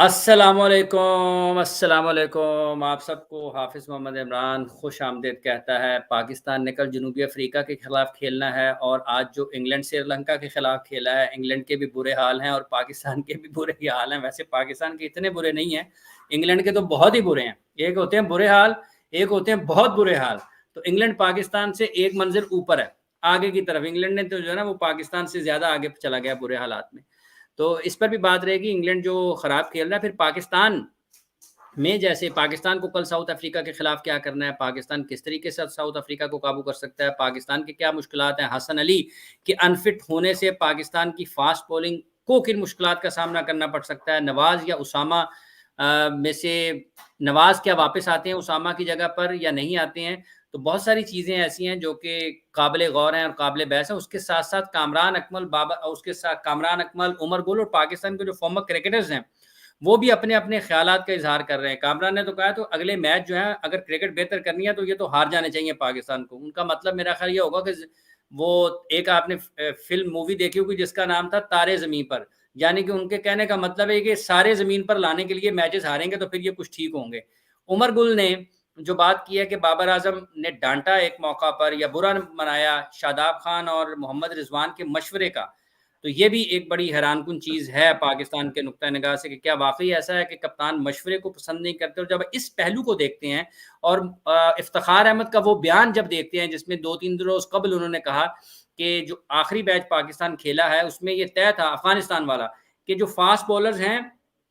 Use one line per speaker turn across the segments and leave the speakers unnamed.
अस्सलामुअलैकुम, अस्सलामुअलैकुम। आप सबको हाफ़िज़ मोहम्मद इमरान खुश आमदीद कहता है। पाकिस्तान ने कल जनूबी अफ़्रीका के ख़िलाफ़ खेलना है और आज जो इंग्लैंड श्रीलंका के ख़िलाफ़ खेला है, इंग्लैंड के भी बुरे हाल हैं और पाकिस्तान के भी बुरे ही हाल हैं। वैसे पाकिस्तान के इतने बुरे नहीं हैं, इंग्लैंड के तो बहुत ही बुरे हैं। एक होते हैं बुरे हाल, एक होते हैं बहुत बुरे हाल। तो इंग्लैंड पाकिस्तान से एक मंज़िल ऊपर है, आगे की तरफ। इंग्लैंड ने तो जो है ना वो पाकिस्तान से ज़्यादा आगे चला गया बुरे हालात में। तो इस पर भी बात रहेगी। इंग्लैंड जो खराब खेल रहा है, फिर पाकिस्तान में जैसे पाकिस्तान को कल साउथ अफ्रीका के खिलाफ क्या करना है, पाकिस्तान किस तरीके से साउथ अफ्रीका को काबू कर सकता है, पाकिस्तान के क्या मुश्किलात हैं, हसन अली के अनफिट होने से पाकिस्तान की फास्ट बॉलिंग को किन मुश्किलात का सामना करना पड़ सकता है, नवाज या उसामा में से नवाज क्या वापस आते हैं उसामा की जगह पर या नहीं आते हैं। तो बहुत सारी चीज़ें ऐसी हैं जो कि काबिल गौर हैं और काबिल बहस है। उसके साथ-साथ कामरान अकमल उसके साथ कामरान अकमल, उमर गुल और पाकिस्तान के जो फॉर्मर क्रिकेटर्स हैं, वो भी अपने-अपने ख़्यालात का इज़हार कर रहे हैं। कामरान ने तो कहा तो अगले मैच जो है अगर क्रिकेट बेहतर करनी है तो ये तो हार जाने चाहिए पाकिस्तान को। उनका मतलब मेरा ख़्याल ये होगा कि वो एक आपने फ़िल्म मूवी देखी होगी जिसका नाम था तारे ज़मीं पर। यानी कि उनके कहने का मतलब है कि सारे ज़मीन पर लाने के लिए मैचेस हारेंगे तो फिर ये कुछ ठीक होंगे। उमर गुल ने जो बात की है कि बाबर आज़म ने डाँटा एक मौका पर या बुरा मनाया शादाब खान और मोहम्मद रिज़वान के मशवरे का, तो ये भी एक बड़ी हैरानकुन चीज़ है पाकिस्तान के नुक्ता निगाह से कि क्या वाक़ई ऐसा है कि कप्तान मशवरे को पसंद नहीं करते। और जब इस पहलू को देखते हैं और इफ्तिखार अहमद का वो बयान जब देखते हैं जिसमें 2-3 रोज़ कबल उन्होंने कहा कि जो आखिरी मैच पाकिस्तान खेला है उसमें ये तय था अफ़गानिस्तान वाला कि जो फ़ास्ट बॉलर्स हैं,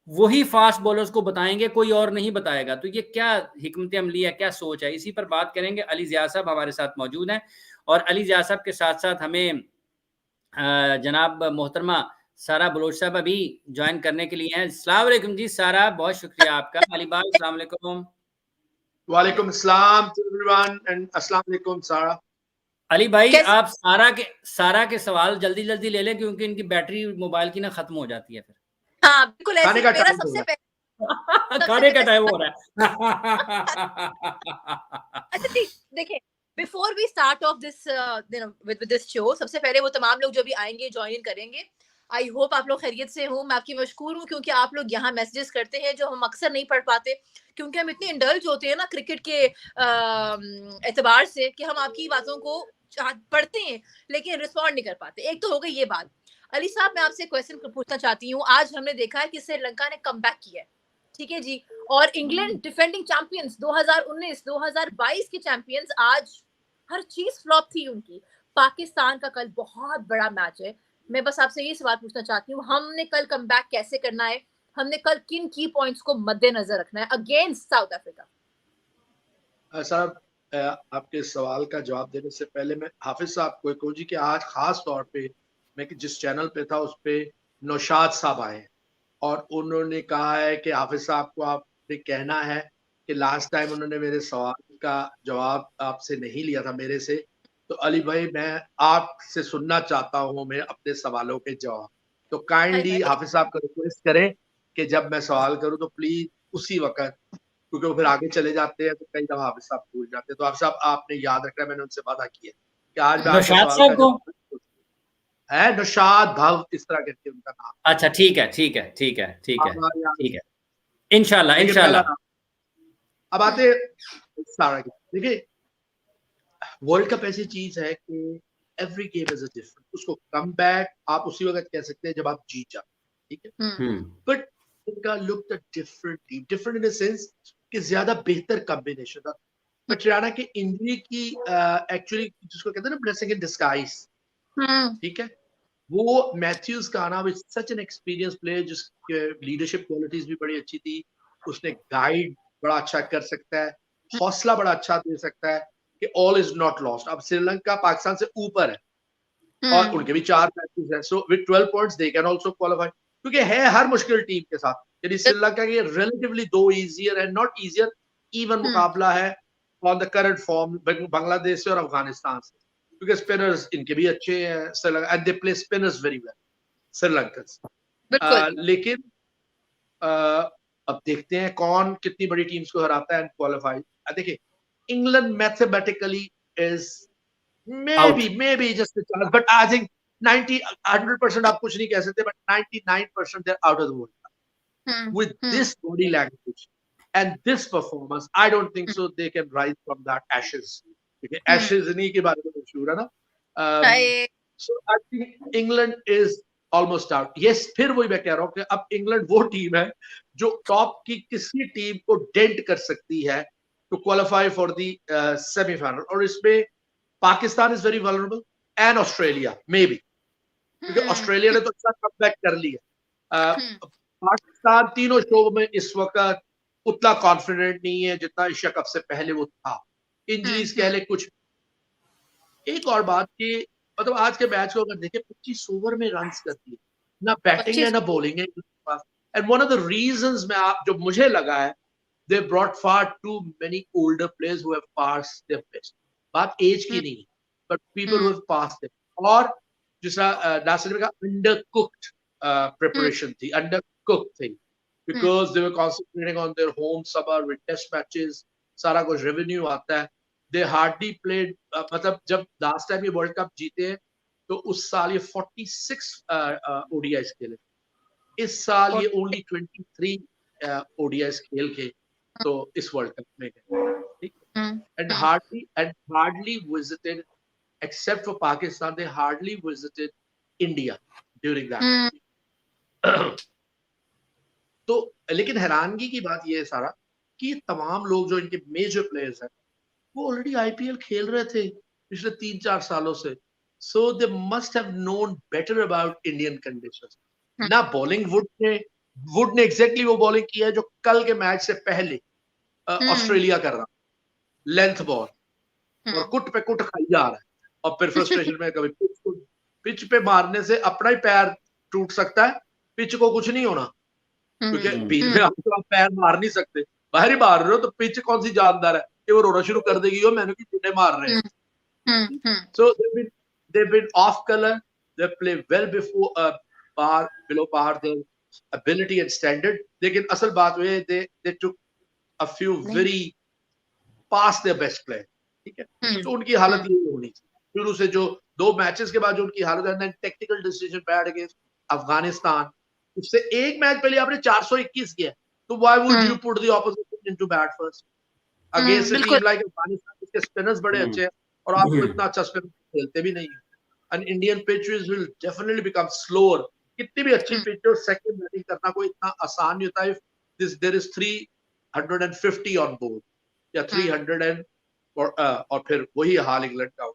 वही फ़ास्ट बॉलर्स को बताएँगे, कोई और नहीं बताएगा। तो ये क्या हिकमत अमली है, क्या सोच है? इसी पर बात करेंगे। अली ज़िया साहब हमारे साथ मौजूद हैं और अली ज़िया साहब के साथ-साथ हमें जनाब मोहतरमा सारा बलोच साहब अभी जॉइन करने के लिए हैं। अस्सलाम वालेकुम जी सारा, बहुत शुक्रिया आपका। अली भाई अस्सलाम वालेकुम।
वालेकुम अस्सलाम to everyone and अस्सलाम वालेकुम सारा।
अली भाई
कैसे?
आप सारा के सवाल जल्दी-जल्दी ले लें क्योंकि इनकी बैटरी मोबाइल की ना खत्म हो जाती है फिर।
हाँ, बिल्कुल ऐसे
खाने
ही
का
मेरा
टाइम हो
सबसे
गया।
पहले
खाने का टाइम हो रहा
अच्छा
है।
जी, देखिए, before we start off this with this show, सबसे पहले वो तमाम लोग जो भी आएँगे, जॉइन इन करेंगे, आई होप आप लोग खैरियत से हो। मैं आपकी मशकूर हूँ क्योंकि आप लोग यहाँ मैसेजेस करते हैं जो हम अक्सर नहीं पढ़ पाते, क्योंकि हम इतने इंडल्ज होते हैं ना क्रिकेट के एतबार से कि हम आपकी बातों को पढ़ते हैं, लेकिन रिस्पॉन्ड नहीं कर पाते। एक तो हो गई ये बात। अली साहब, मैं आपसे क्वेश्चन पूछना चाहती हूँ। आज हमने देखा है कि श्रीलंका ने कमबैक किया है, ठीक है जी, और इंग्लैंड डिफेंडिंग चैंपियंस 2019 2022 के चैंपियंस, आज हर चीज फ्लॉप थी उनकी। पाकिस्तान का कल बहुत बड़ा मैच है। मैं बस आपसे ये सवाल पूछना चाहती हूँ, हमने कल कमबैक कैसे करना है? हमने कल किन की पॉइंट्स को मद्देनजर रखना है अगेंस्ट साउथ अफ्रीका?
साहब, आपके सवाल का जवाब देने से पहले मैं हाफिज साहब को कहूँ जी कि आज खास तौर पे मैं जिस चैनल पे था उस पे नौशाद साहब आए और उन्होंने कहा है कि हाफिज साहब को आपने कहना है कि लास्ट टाइम उन्होंने मेरे सवाल का जवाब आपसे नहीं लिया था मेरे से, तो अली भाई मैं आपसे सुनना चाहता हूँ मैं अपने सवालों के जवाब। तो काइंडली हाफिज साहब को रिक्वेस्ट करें कि जब मैं सवाल करूँ तो प्लीज उसी वक्त, क्योंकि वो फिर आगे चले जाते हैं तो कई दफा हाफिज साहब भूल जाते हैं। तो हाफिज साहब आपने याद रखना है, मैंने उनसे वादा किया कि आज मैं आपके
नौशाद
सवाल का
साहब को
जवाब है। नौशाद भव इस तरह करके उनका नाम।
अच्छा ठीक है, ठीक है, ठीक है, ठीक है,
हमारे यहाँ
ठीक है। इंशाल्लाह,
लेकिन पहला
इंशाल्लाह।
नाम। अब आते सारा की देखिए, वर्ल्ड कप ऐसी चीज है कि every game is a different. उसको कम बैक आप उसी वक्त कह सकते हैं जब आप जीत जाते, ठीक है, बट इनका look the different team, different in the sense कि ज्यादा बेहतर कॉम्बिनेशन था। पटियाला के इंजरी की एक्चुअली जिसको कहते हैं ना ब्लेसिंग इन डिस्गाइज, ठीक है, वो मैथ्यूज का आना with such an experience player जिसके लीडरशिप क्वालिटीज भी बड़ी अच्छी थी, उसने गाइड बड़ा अच्छा कर सकता है, हौसला बड़ा अच्छा दे सकता है कि ऑल इज नॉट लॉस्ट। अब श्रीलंका पाकिस्तान से ऊपर है और उनके भी 4 मैचेस हैं, so with 12 points they can also qualify, क्योंकि है हर मुश्किल टीम के साथ। यदि श्रीलंका के relatively 2 easier and not easier even मुकाबला है on the current form Bangladesh से और अफगानिस्तान से, क्योंकि स्पिनर्स इनके भी अच्छे हैं Sri Lanka and they play spinners very well Sri Lankan. लेकिन अब देखते हैं कौन कितनी बड़ी टीम्स को हराता है एंड क्वालीफाई। देखिए, England mathematically is may be just a chance, but I think 100% आप कुछ नहीं कह सकते, but 99% they are out of the world. with this body language and this performance, I don't think so they can rise from that ashes. Okay, ashes नहीं के बारे में मशहूर है ना. So I think England is almost out. Yes, फिर वही मैं कह रहा हूँ कि अब इंग्लैंड वो टीम है जो टॉप की किसी टीम को डेंट कर सकती है to qualify for the semi-final. और इसमें Pakistan is very vulnerable and Australia maybe, क्योंकि ऑस्ट्रेलिया ने तो अच्छा कमबैक कर लिया. पाकिस्तान तीनों शो में इस वक्त उतना कॉन्फिडेंट नहीं है जितना एशिया कप से पहले वो था. इंजरीज कह ले कुछ. एक और बात कि मतलब आज के मैच को अगर देखें 25 ओवर में रन करती है, ना बैटिंग है ना बॉलिंग है. And one of the reasons में आप जो मुझे लगा है, they brought far too many older players who have passed their best. बात एज की नहीं, but people who have passed it. और जिसका नासिर का undercooked preparation थी, undercooked thing, because they were concentrating on their home summer with test matches, सारा कुछ revenue आता है. They hardly played, मतलब जब last time ये World Cup जीते हैं तो उस साल ये 46 ODIs खेले. इस साल ये only 23 ODIs खेल के तो इस वर्ल्ड कप में गए. and hardly visited, except for Pakistan, they hardly visited India during that. तो लेकिन हैरानगी की बात ये है सारा कि तमाम लोग जो इनके मेजर प्लेयर्स हैं वो ऑलरेडी आईपीएल खेल रहे थे पिछले 3-4 सालों से. so they must have known better about Indian conditions. ना बॉलिंग वुड ने एग्जैक्टली वो बॉलिंग किया है जो कल के मैच से पहले ऑस्ट्रेलिया कर रहा, लेंथ बॉल, और कुट पे कुट खाई जा रहा है. और फिर फ्रस्ट्रेशन में कभी पिच पे मारने से अपना ही पैर टूट सकता है, पिच को कुछ नहीं होना, क्योंकि बीच में आप पैर मार नहीं सकते. बाहर ही मार रहे हो तो पिच कौन सी जानदार है कि वो रोना शुरू कर देगी, मैंने की टूटे मार रहे हैं. सो they've been off color, they play well below par their ability and standard. लेकिन असल बात वो है they took a few very past their best player. ठीक है, तो उनकी हालत ये होनी चाहिए शुरू से. जो 2 मैचेस के बाद जो उनकी हालत है, technical decision bad against Afghanistan, उससे एक मैच पहले आपने 421 किया, तो why would you put the opposition into bat first against a team like Afghanistan जिसके स्पिनर्स बड़े अच्छे हैं और आपको इतना अच्छा स्पिन खेलते भी नहीं है. An Indian pitches will definitely become slower. कितनी भी अच्छी पिच हो, सेकंड बैटिंग करना कोई इतना आसान नहीं होता है. there is 350 on board या 300 और फिर वही हाल इंग्लैंड का.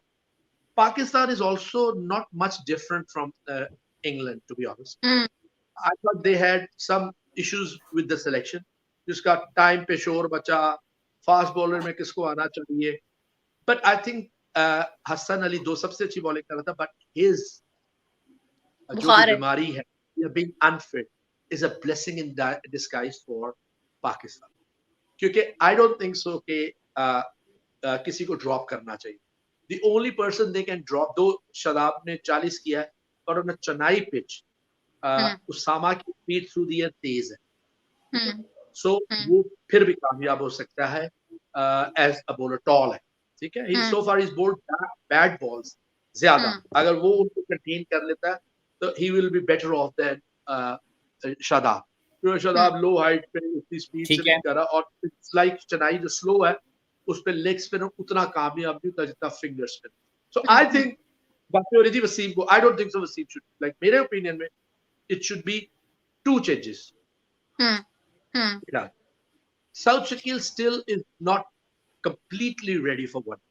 Pakistan is also not much different from England, to be honest. I thought they had some issues with the selection. जिसका टाइम पे शोर बचा, फास्ट बॉलर में किसको आना चाहिए. But I think Hasan Ali 2 सबसे अच्छी बॉलिंग कर रहा था, but his जो बीमारी है, being unfit is a blessing in disguise for Pakistan. क्योंकि I don't think so कि किसी को ड्रॉप करना चाहिए. The only person they can drop, दो शदाब ने 40 किया है और उन्हें चेन्नई पिच उसामा की स्पीड थ्रू द एयर तेज है, सो वो फिर भी कामयाब हो सकता है एज अ बॉलर. टॉल है, ठीक है. He so far is bowled bad balls ज्यादा. अगर वो उनको कंटेन कर लेता है तो he will be better off than Shadab. Shadab low height पे उतनी स्पीड से नहीं कर रहा, और इट्स लाइक चेन्नई जो स्लो है उस पे लेग स्पिन उतना कामयाब नहीं होता जितना finger spin. So I think बाकी और वसीम को, I don't think so Waseem should, like मेरे ओपिनियन में it should be 2 changes. South Shakil still is not completely ready for one.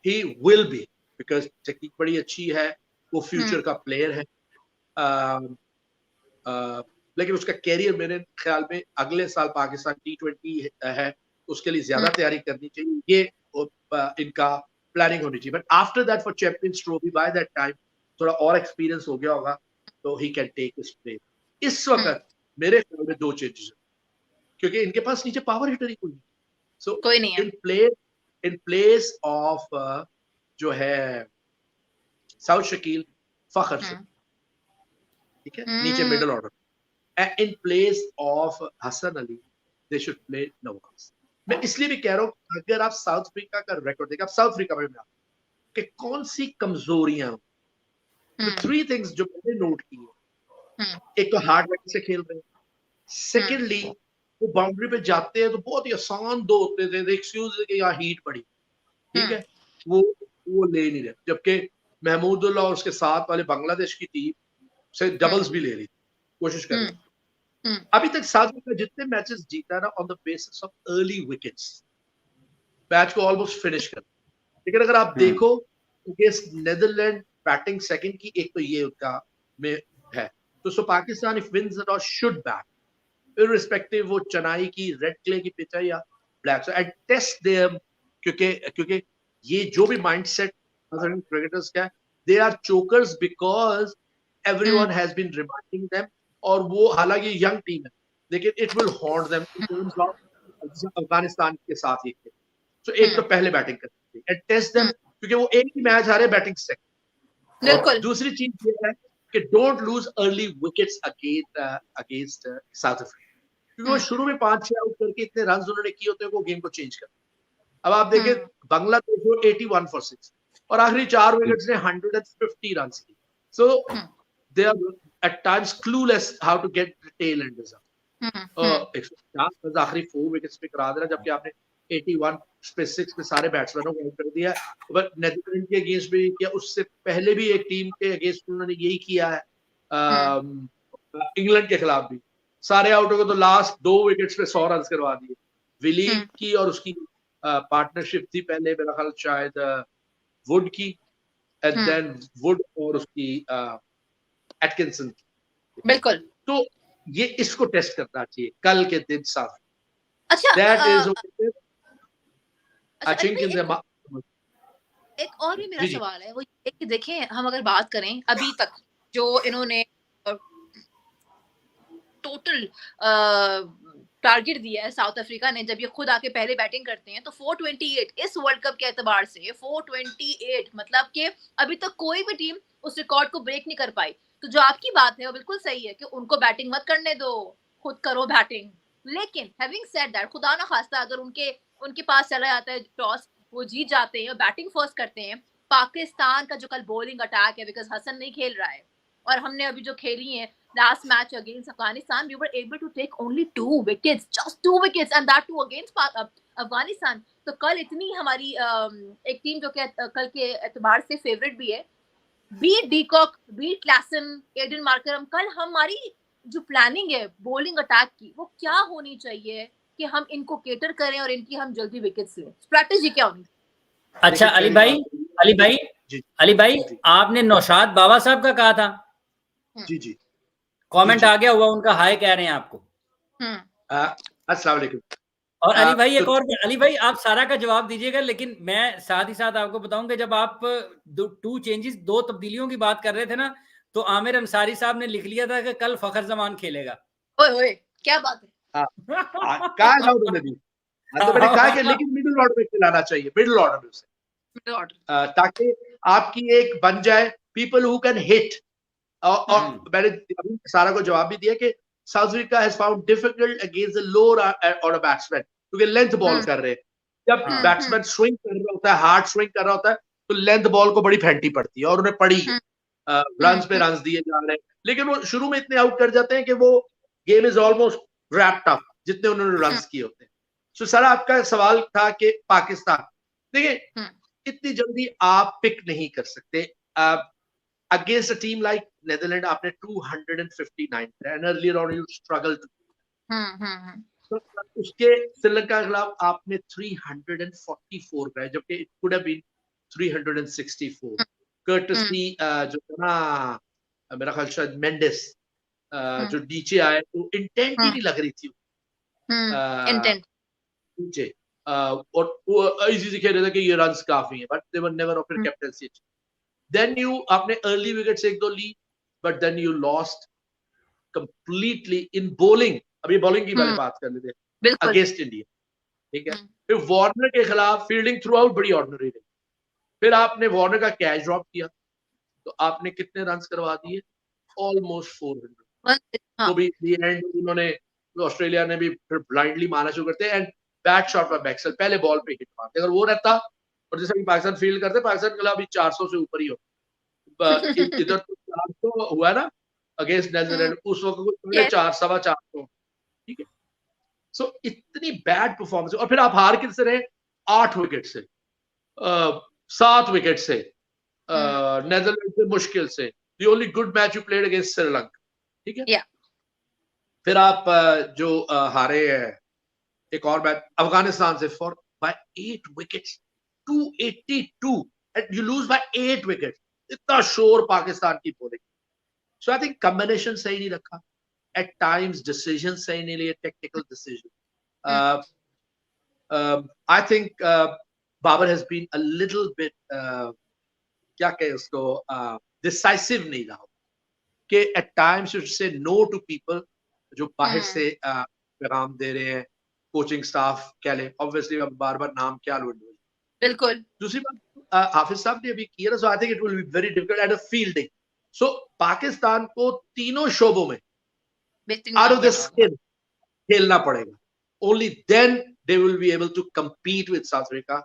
He will be, because technique बड़ी अच्छी है, वो फ्यूचर का प्लेयर है, लेकिन उसका कैरियर मेरे ख्याल में अगले साल पाकिस्तान T20 है, उसके लिए ज्यादा तैयारी करनी चाहिए. ये इनका प्लानिंग होनी चाहिए. But after that for champions trophy, by that time थोड़ा और एक्सपीरियंस हो गया होगा, तो he can take this place. इस वक्त मेरे ख्याल में 2 चेंजेस, क्योंकि इनके पास नीचे पावर हिटर ही कोई नहीं. सो कोई नहीं है. इन प्लेस ऑफ जो है साउथ शकील, फखर से, ठीक है, नीचे middle order. And in place of Hasan Ali they should play Nawaz. मैं इसलिए भी कह रहा हूँ, अगर आप साउथ अफ्रीका का रिकॉर्ड देखा, आप साउथ अफ्रीका में कि कौन सी कमजोरियां, The 3 things जो मैंने नोट की है, एक तो हार्ड वर्क से खेल रहे हैं, सेकेंडली वो बाउंड्री पे जाते हैं तो बहुत ही आसान दो होते थे, एक्सक्यूज कि यहाँ हीट पड़ी, ठीक है, वो ले नहीं रहे, जबकि महमूदुल्लाह और उसके साथ वाले बांग्लादेश की टीम से डबल्स भी ले रही थी, कोशिश कर रही। अभी तक साउथ अफ्रीका जितने मैचेस जीता ना on the basis of early wickets, match को ऑलमोस्ट फिनिश कर। लेकिन अगर आप देखो अगेंस्ट नेदरलैंड बैटिंग सेकंड की, एक तो ये उनका में है, तो so Pakistan if wins it और शुड बैट इररिस्पेक्टिव वो चेन्नई की रेड क्ले की पिच है या black, so I test them, क्योंकि ये जो भी माइंडसेट क्रिकेटर्स का है, they are chokers because everyone has been reminding them, और वो हालांकि यंग टीम है लेकिन it will haunt them in terms of Afghanistan के साथ ही। सो एक तो पहले बैटिंग करते हैं, टेस्ट देम, क्योंकि वो एक ही मैच हारे बैटिंग सेकंड। बिल्कुल। दूसरी चीज ये है कि don't lose early wickets against south Africa, क्योंकि वो शुरू में 5-6 आउट करके इतने रन उन्होंने किए होते हैं वो गेम को चेंज कर। अब आप देखें बांग्लादेश को 81 फॉर 6 और आखिरी 4 विकेट्स ने 150 रन की, so they are at times clueless how to get the tail end result. 150 आखिरी 4 विकेट्स पे करा देना, जबकि आपने 81 पे 6 पे सारे बैट्समैनों को आउट कर दिया। बट नेदरलैंड के अगेंस्ट भी किया, उससे पहले भी एक टीम के अगेंस्ट उन्होंने यही किया है, इंग्लैंड के खिलाफ भी सारे आउट हो गए, तो लास्ट 2 विकेट्स पे 100 रन करवा दिए। विली की और उसकी पार्टनरशिप थी पहले, मेरा ख्याल शायद वुड की, एंड देन वुड और उसकी एटकिंसन। बिल्कुल, तो ये इसको टेस्ट करना चाहिए कल के दिन साथ।
अच्छा,
that is I think in the
एक और भी मेरा सवाल है, वो ये कि देखें, हम अगर बात करें अभी तक जो इन्होंने टोटल टारगेट दिया है साउथ अफ्रीका ने, जब ये खुद आके पहले बैटिंग करते हैं तो 428 इस वर्ल्ड कप के एतबार से 428, मतलब कि अभी तक कोई भी टीम उस रिकॉर्ड को ब्रेक नहीं कर पाई। तो जो आपकी बात है वो बिल्कुल सही है कि उनको बैटिंग मत करने दो, खुद करो बैटिंग। लेकिन हैविंग सेड दैट, खुदा ना खास्ता अगर उनके पास चला जाता है टॉस, वो जीत जाते हैं और बैटिंग फर्स्ट करते हैं, पाकिस्तान का जो कल बॉलिंग अटैक है, बिकॉज हसन नहीं खेल रहा है और हमने अभी जो खेली है last match against Afghanistan, we were able to take only 2 wickets, just 2 wickets, and that too against Afghanistan. तो कल इतनी हमारी एक टीम जो कि कल के एतबार से फेवरेट भी है, beat de Kock, beat Klaasen, Aiden Markram, कल हमारी जो प्लानिंग है बॉलिंग अटैक की वो क्या होनी चाहिए कि हम इनको केटर करें और इनकी हम जल्दी विकेट्स लें, स्ट्रेटजी क्या होनी?
अच्छा अली भाई आपने नौशाद बाबा साहब का कहा था,
जी
कमेंट आ गया हुआ उनका, हाय कह रहे हैं आपको।
अस्सलाम वालेकुम।
और अली भाई एक और, अली भाई आप सारा का जवाब दीजिएगा, लेकिन मैं साथ ही साथ आपको बताऊंगा, जब आप 2 तब्दीलियों की बात कर रहे थे ना, तो आमिर अंसारी साहब ने लिख लिया था कि कल फखर जमान खेलेगा।
ओए क्या बात है,
कहा था उन्होंने भी, तो मैंने कहा कि लेकिन मिडिल ऑर्डर में खिलाना चाहिए, मिडिल ऑर्डर में उसे, ताकि आपकी एक बन जाए पीपल हु कैन हिट। और मैंने सारा को जवाब भी दिया कि south Africa has found difficult against the lower order batsman, क्योंकि लेंथ बॉल कर रहे हैं। जब बैट्समैन स्विंग कर रहा होता है, हार्ड स्विंग कर रहा होता है, तो लेंथ बॉल को बड़ी फेंटी पड़ती है, और उन्हें पड़ी रन्स पे रन्स दिए जा रहे हैं, लेकिन वो शुरू में इतने आउट कर जाते हैं कि वो game is almost wrapped up जितने उन्होंने रन्स किए होते हैं। सो सारा आपका सवाल था कि पाकिस्तान, देखिए इतनी जल्दी आप पिक नहीं कर सकते। Against a team like Netherlands, आपने 259 and earlier on you struggled to तो उसके श्रीलंका के खिलाफ आपने 344 गए, जबकि it could have been 364 courtesy जो ना मेरा ख्याल शायद मेंडिस जो नीचे आए तो इंटेंट ही नहीं लग रही थी इंटेंट नीचे, और वो इजी से खेल रहे थे कि ये रन्स काफी हैं, but they were never of captaincy. Then you आपने early wickets 1-2 ली, but then you lost completely in bowling। अभी bowling की पहले बात कर लेते हैं against India, ठीक है। फिर वार्नर के खिलाफ फील्डिंग थ्रू आउट बड़ी ऑर्डिनरी रही, फिर आपने वार्नर का कैच ड्रॉप किया, तो आपने कितने रन करवा दिए, ऑलमोस्ट 400। तो भी एंड उन्होंने, ऑस्ट्रेलिया ने भी फिर ब्लाइंडली मारना शुरू करते एंड बैक शॉट पर बैक्सल पहले बॉल पे हिट मारते, अगर वो रहता, और जैसे कि पाकिस्तान फील्ड करते, पाकिस्तान के खिलाफ 400 से ऊपर ही हो। इधर तो 400 हुआ ना अगेंस्ट न्यूजीलैंड, उस वक्त कुछ 400 450 सो इतनी बैड परफॉर्मेंस, और फिर आप हार किससे रहे, 8 विकेट से, 7 विकेट से, नेदरलैंड से मुश्किल से, the only good match you played against Sri Lanka, ठीक है। फिर आप जो हारे हैं एक और मैच अफगानिस्तान से for by 8 wickets, 282, and you lose by 8 wickets. इतना शोर पाकिस्तान की bowling. So I think combination सही नहीं रखा, एट टाइम्स डिसीजन सही नहीं लिए, technical decision. I think Babar has been a little bit क्या कहे उसको, डिसाइसिव नहीं रहा, कि at times you say no to people जो बाहर से पैगाम दे रहे हैं, कोचिंग स्टाफ कह लें, ऑब्वियसली बार बार नाम क्या लो,
बिल्कुल।
दूसरी बात हाफिज साहब ने अभी किया ना, so I think it will be very difficult at a fielding. सो पाकिस्तान को तीनों शोबों में आउट ऑफ द स्किन खेलना पड़ेगा, only then they will be able to compete with South Africa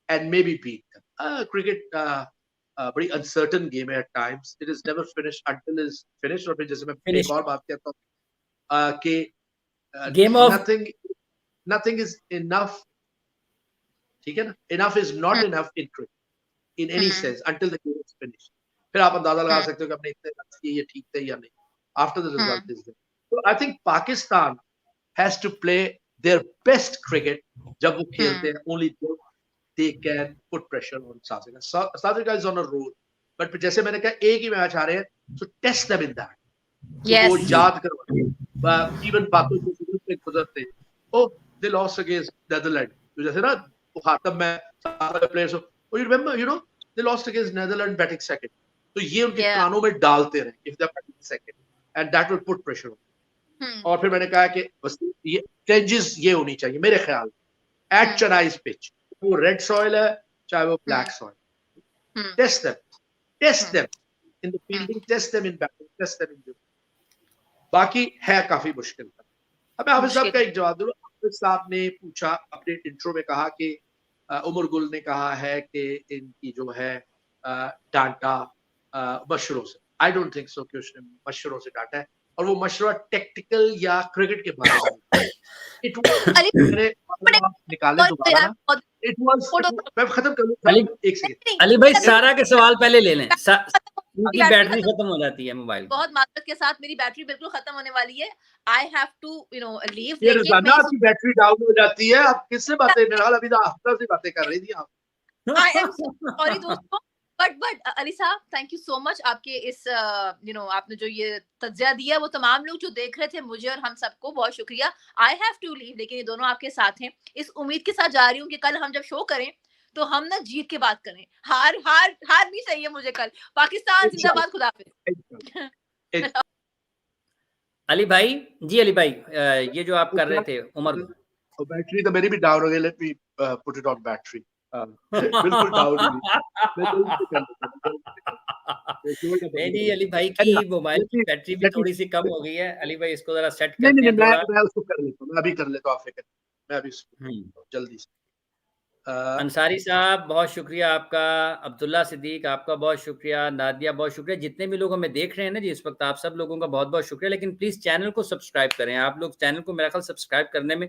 and maybe beat them. Cricket बड़ी uncertain game है at times, it is never finished until it's finished। और फिर जैसे मैं एक और बात कहता हूँ कि
game of
nothing is enough, ठीक है ना, enough is not enough in cricket in any sense until the game is finished। फिर आप अंदाजा लगा सकते हो कि अपने इतने रन किए, ये ठीक थे या नहीं, after the result is there। So I think Pakistan has to play their best cricket जब वो खेलते हैं, only they can put pressure on South Africa। South Africa is on a roll, but जैसे मैंने कहा एक ही मैच आ रहे हैं, so test them in that।
Yes।
वो याद करो, even बातों से गुजरते, oh they lost against Netherlands, जैसे ना वो खातम में सारे players, you remember, you know, they lost against Netherlands batting second, तो ये उनके कानों में डालते रहे if they are batting second, and that will put pressure on। और फिर मैंने कहा कि बस ये चेंजेस ये होनी चाहिए मेरे ख्याल एट चेन्नई पिच, वो रेड सॉइल है चाहे वो black soil, test them in the fielding, test them in batting, test them in, बाकी है काफी मुश्किल। अब मैं हाफिज साहब का एक जवाब दूं। हाफिज साहब ने पूछा अपने इंट्रो में, कहा कि उमर गुल ने कहा है कि इनकी जो है डांटा मशरों से। आई डोंट थिंक सो कि उसने मशरों से डांटा है, और वो मशरा टेक्निकल या क्रिकेट के बारे में इट निकाले दोबारा ना, इट वाज, मैं खत्म कर लूं एक सेकंड।
अली भाई सारा के सवाल पहले ले लें, उनकी बैटरी खत्म हो जाती है मोबाइल।
बहुत माजरत के साथ मेरी बैटरी बिल्कुल खत्म होने वाली है, I have to you know leave.
ये रोजाना आपकी बैटरी डाउन हो जाती है, आप किससे बातें, मेरा अभी तो आफ्टर से बातें कर रही थी आप।
आई एम सॉरी दोस्तों, बट अली साहब थैंक यू सो मच, आपके इस आपने जो ये तज्जिया दिया, वो तमाम लोग जो देख रहे थे, मुझे और हम सबको बहुत शुक्रिया। आई हैव टू लीव, लेकिन ये दोनों आपके साथ हैं, इस उम्मीद के साथ जा रही हूँ कि कल हम जब शो करें तो हम ना जीत के बात करें, हार नहीं चाहिए मुझे कल। पाकिस्तान जिंदाबाद, खुदा हाफिज़।
अली भाई जी, अली भाई ये जो आप कर रहे थे उमर,
बैटरी तो मेरी भी डाउन हो गई, let me put it on battery. बिल्कुल डाउन हुई।
नहीं अली भाई की मोबाइल की बैटरी भी थोड़ी सी कम हो गई है। अली भाई इसको जरा सेट करते हैं।
मैं उसको कर लेता हूं, मैं अभी कर लेता हूं, आप फिक्र, मैं अभी जल्दी से।
अंसारी साहब बहुत शुक्रिया आपका, अब्दुल्ला सिद्दीक आपका बहुत शुक्रिया, नादिया बहुत शुक्रिया, जितने भी लोग हमें देख रहे हैं ना जी इस वक्त, आप सब लोगों का बहुत बहुत शुक्रिया। लेकिन प्लीज़ चैनल को सब्सक्राइब करें। आप लोग चैनल को मेरा ख्याल सब्सक्राइब करने में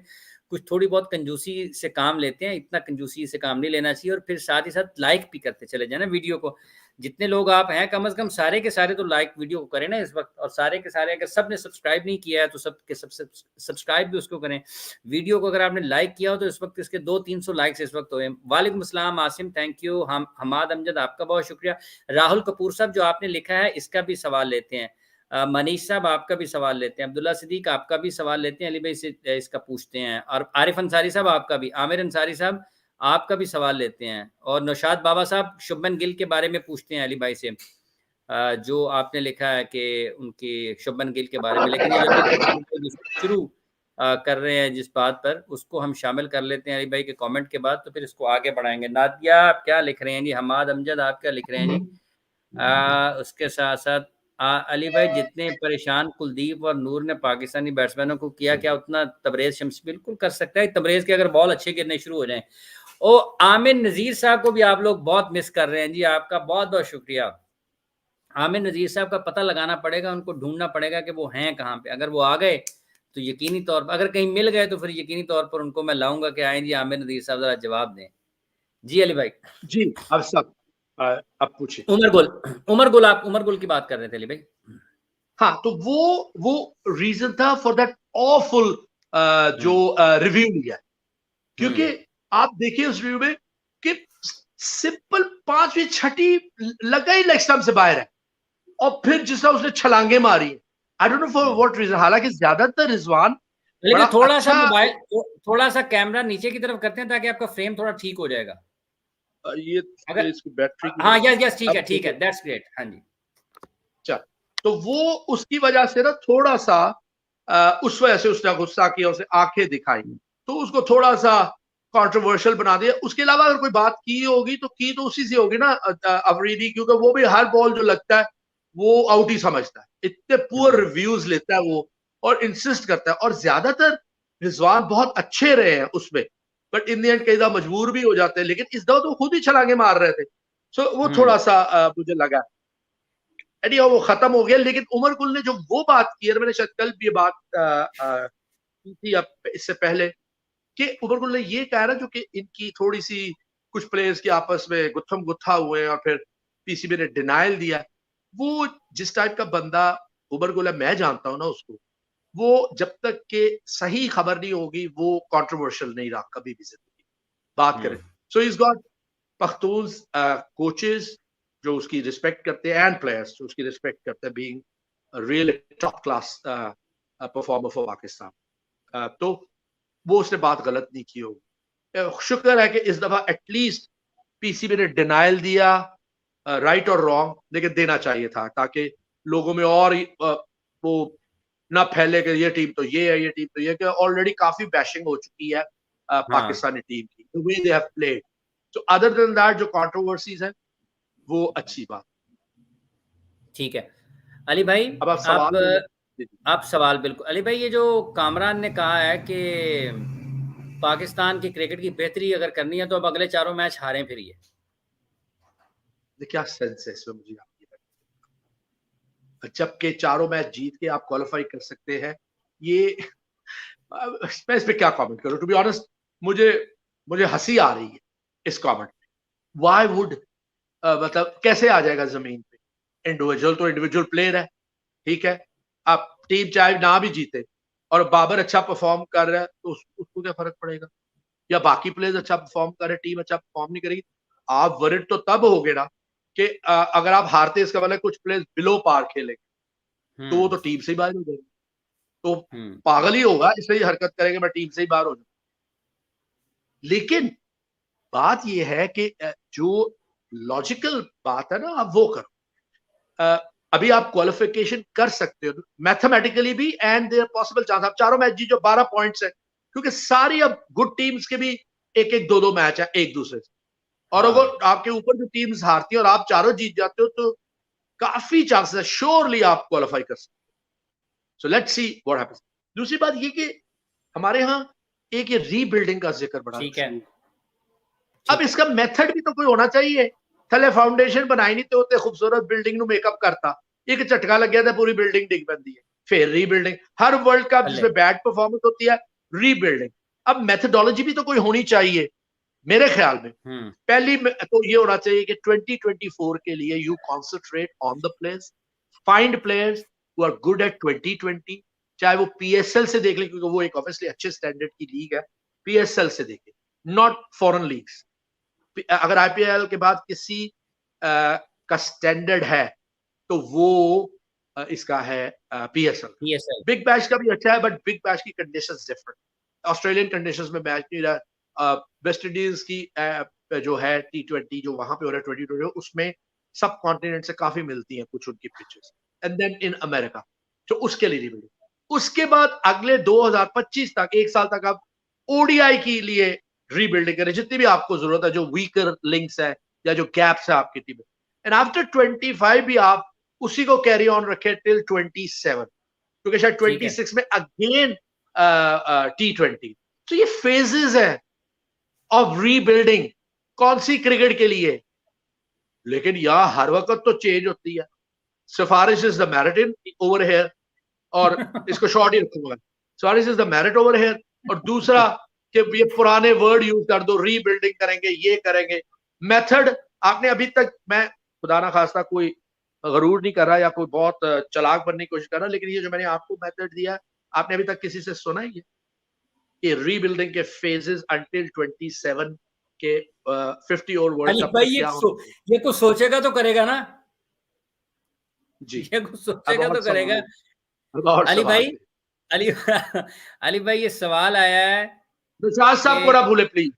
कुछ थोड़ी बहुत कंजूसी से काम लेते हैं, इतना कंजूसी से काम नहीं लेना चाहिए। और फिर साथ ही साथ लाइक भी करते चले जाए ना वीडियो को, जितने लोग आप हैं कम से कम सारे के सारे तो लाइक वीडियो को करें ना इस वक्त। और सारे के सारे अगर सब ने सब्सक्राइब नहीं किया है तो सब के सब सब्सक्राइब भी उसको करें। वीडियो को अगर आपने लाइक किया हो तो इस वक्त इसके 200-300 लाइक्स इस वक्त हुए। वालेकुम अस्सलाम आसिम, थैंक यू। हमाद अमजद आपका बहुत शुक्रिया। राहुल कपूर साहब जो आपने लिखा है इसका भी सवाल लेते हैं। मनीष साहब आपका भी सवाल लेते हैं। अब्दुल्ला सिद्दीक आपका भी सवाल लेते हैं। अली भाई से इसका पूछते हैं। और आरिफ अंसारी साहब आपका भी, आमिर अंसारी साहब आपका भी सवाल लेते हैं। और नौशाद बाबा साहब शुभमन गिल के बारे में पूछते हैं अली भाई से, जो आपने लिखा है कि उनकी शुभमन गिल के बारे में। लेकिन ये शुरू कर रहे हैं जिस बात पर, उसको हम शामिल कर लेते हैं अली भाई के कमेंट के बाद, तो फिर इसको आगे बढ़ाएंगे। नादिया आप क्या लिख रहे हैं जी? हमाद अमजद आप क्या लिख रहे हैं जी? उसके साथ साथ अली भाई जितने परेशान कुलदीप और नूर ने पाकिस्तानी बैट्समैनों को किया, क्या उतना तबरेज शम्स बिल्कुल कर सकता है? तबरेज के अगर बॉल अच्छे गिरने शुरू हो जाएं। ओ आमिर नजीर साहब को भी आप लोग बहुत मिस कर रहे हैं जी, आपका बहुत बहुत शुक्रिया। आमिर नजीर साहब का पता लगाना पड़ेगा, उनको ढूंढना पड़ेगा कि वो हैं कहाँ पे। अगर वो आ गए तो यकीनी तौर पर अगर कहीं मिल गए तो फिर यकीनी तौर पर उनको मैं लाऊंगा कि आए जी आमिर नदीर साहब जरा जवाब दें। जी अली भाई।
जी अब सब अब पूछिए।
आप उमर गुल की बात कर रहे थे अली भाई।
हाँ, तो वो रीजन था फॉर दैट ऑफुल जो रिव्यू लिया, क्योंकि आप देखिए उस रिव्यू में कि सिंपल 5वीं 6ठी लगा ही लेग स्टंप से बाहर है, और फिर जिस तरह उसने छलांगे मारी, I don't know for what reason. हालांकि ज्यादातर रिजवान बड़ा
लेकिन थोड़ा सा
अच्छा,
मोबाइल, थोड़ा सा कैमरा नीचे की तरफ करते हैं ताकि आपका फ्रेम थोड़ा ठीक हो जाएगा।
ये
अगर
इसकी बैटरी की
हाँ,
वजह
यस
से अब
ठीक है, दैट्स ग्रेट। हाँ जी।
चल, तो वो उसकी वजह से ना थोड़ा सा उस वजह से उसने गुस्सा किया, उसे आंखें दिखाई, तो उसको थोड़ा सा कंट्रोवर्शियल बना दिया। उसके अलावा अगर कोई बात की होगी तो उसी से होगी ना, अफरीदी, क्योंकि वो भी हर बॉल जो लगता है वो आउट ही समझता है, इतने पुअर रिव्यूज लेता है वो, और इंसिस्ट करता है। और ज्यादातर रिजवान बहुत अच्छे रहे हैं उसमें, बट इन द एंड कई दफा मजबूर भी हो जाते हैं। लेकिन इस दफा तो खुद ही छलांगे मार रहे थे, सो वो थोड़ा सा मुझे लगा वो खत्म हो गया। लेकिन उमर गुल ने जो वो बात की है, मैंने शायद कल भी ये बात की थी अब इससे पहले, कि उमर गुल ने ये कहा ना, जो कि इनकी थोड़ी सी कुछ प्लेयर्स के आपस में गुत्थम गुत्था हुए हैं और फिर पीसीबी ने डिनाइल दिया। वो जिस टाइप का बंदा उमर गुल है, मैं जानता हूं ना उसको, वो जब तक के सही खबर नहीं होगी वो कंट्रोवर्शियल नहीं रहा कभी भी जिंदगी बात करें। So is got Pakhtun coaches जो उसकी रिस्पेक्ट करते हैं, एंड प्लेयर्स जो उसकी रिस्पेक्ट करते हैं, being real top class performer for Pakistan. तो वो उसने बात गलत नहीं की होगी। शुक्र है कि इस दफा एटलीस्ट पीसीबी ने डिनाइल दिया, राइट और रॉन्ग, लेकिन देना चाहिए था, ताकि लोगों में और वो ना फैले कि ये टीम तो ये है, ये टीम तो ये, कि ऑलरेडी काफी बैशिंग हो चुकी है पाकिस्तानी टीम की, the way they have played. So other than that जो कंट्रोवर्सीज है वो अच्छी बात।
ठीक है अली भाई।
अब आप सवाल
आप सवाल बिल्कुल अली भाई, ये जो कामरान ने कहा है कि पाकिस्तान की क्रिकेट की बेहतरी अगर करनी है तो अब अगले 4 मैच हारें फिर ये
क्या सेंस है इसमें मुझे जबकि 4 मैच जीत के आप क्वालिफाई कर सकते हैं। ये मैं इस पे क्या कमेंट करूं, टू बी ऑनेस्ट, मुझे मुझे हंसी आ रही है इस कमेंट में। व्हाई वुड मतलब कैसे आ जाएगा जमीन पे? इंडिविजुअल तो इंडिविजुअल प्लेयर है, ठीक है, आप टीम चाहे ना भी जीते और बाबर अच्छा परफॉर्म कर रहा है तो उसको क्या फर्क पड़ेगा? या बाकी प्लेयर्स अच्छा परफॉर्म कर रहे, टीम अच्छा परफॉर्म नहीं करेगी, आप वरिड तो तब होगे ना कि अगर आप हारते, इसका मतलब कुछ प्लेयर्स बिलो पार खेलेंगे, तो वो तो टीम से ही बाहर हो जाएंगे। तो पागल ही होगा इसलिए हरकत करेंगे, मैं टीम से ही बाहर हो जाऊँ। लेकिन बात यह है कि जो लॉजिकल बात है ना, आप वो करो। अभी आप क्वालिफिकेशन कर सकते हो मैथमेटिकली भी, एंड देयर पॉसिबल चांस। आप 4 मैच जीतो, 12 पॉइंट्स है, क्योंकि सारी अब गुड टीम्स के भी एक एक दो मैच है एक दूसरे से, और अगर आपके ऊपर जो टीम्स हारती है और आप चारों जीत जाते हो तो काफी चांसेस है, श्योरली आप क्वालिफाई कर सकते हो। So let's see what happens. दूसरी बात ये कि हमारे यहाँ एक ये रीबिल्डिंग का जिक्र बड़ा शुरू, अब इसका मेथड भी तो कोई होना चाहिए। थले फाउंडेशन बनाई नहीं तो खूबसूरत बिल्डिंग नु मेकअप करता, एक झटका लग गया था पूरी बिल्डिंग डिग पैंदी है, फिर रीबिल्डिंग। हर वर्ल्ड कप जिसमें बैड परफॉर्मेंस होती है, रीबिल्डिंग। अब मेथडोलॉजी भी तो कोई होनी चाहिए मेरे ख्याल में। पहली तो ये होना चाहिए कि 2024 के लिए you concentrate on the players, find players who are good at 2020, चाहे वो पीएसएल से देख ले, क्योंकि वो एक ऑब्वियसली अच्छे स्टैंडर्ड की लीग है, पीएसएल से देखे, नॉट फॉरेन लीग्स। अगर आईपीएल के बाद किसी का स्टैंडर्ड है तो वो इसका है पीएसएल। बिग बैश का भी अच्छा है, बट बिग बैश की कंडीशंस डिफरेंट, ऑस्ट्रेलियन कंडीशंस में मैच नहीं रहा। वेस्ट इंडीज की जो है T20 जो वहां पे हो रहा है 2020, उसमें सब कॉन्टिनेंट से काफी मिलती हैं कुछ उनकी pitches, and then in America, तो उसके लिए रिबिल्डिंग। उसके बाद अगले 2025 तक, 1 साल तक आप ओडीआई के लिए रीबिल्डिंग करें, जितनी भी आपको जरूरत है, जो वीकर लिंक्स है या जो गैप्स है आपकी टीम में। एंड आफ्टर 25 भी आप उसी को कैरी ऑन रखें टिल 27, क्योंकि शायद 26 में अगेन T20। तो ये फेजेस है ऑफ रीबिल्डिंग, कौन सी क्रिकेट के लिए। लेकिन यहां हर वक्त तो चेंज होती है। सिफारिश इज द मैरिटिन ओवर हेयर, और इसको शॉर्ट ही रखूंगा, sorry is the merit over here. और दूसरा कि ये पुराने वर्ड यूज कर दो, रीबिल्डिंग करेंगे, ये करेंगे। मेथड आपने अभी तक, मैं खुदा ना खास्ता कोई गरूर नहीं कर रहा या कोई बहुत चालाक बनने की कोशिश कर रहा, लेकिन ये जो मैंने आपको मेथड दिया, आपने अभी तक किसी से सुना है ये रीबिल्डिंग के फेजेस अंटिल 27 के 50 और वर्ल्ड
अली
कप
भाई
तक क्या होना
ये कुछ सोचेगा तो करेगा ना,
जी।
ये कुछ
अब
सोचेगा
और
तो करेगा।
सवाल, और
अली
सवाल
भाई, अली अली भाई, ये सवाल आया है
निशाद साहब को
कि
ना भूले प्लीज।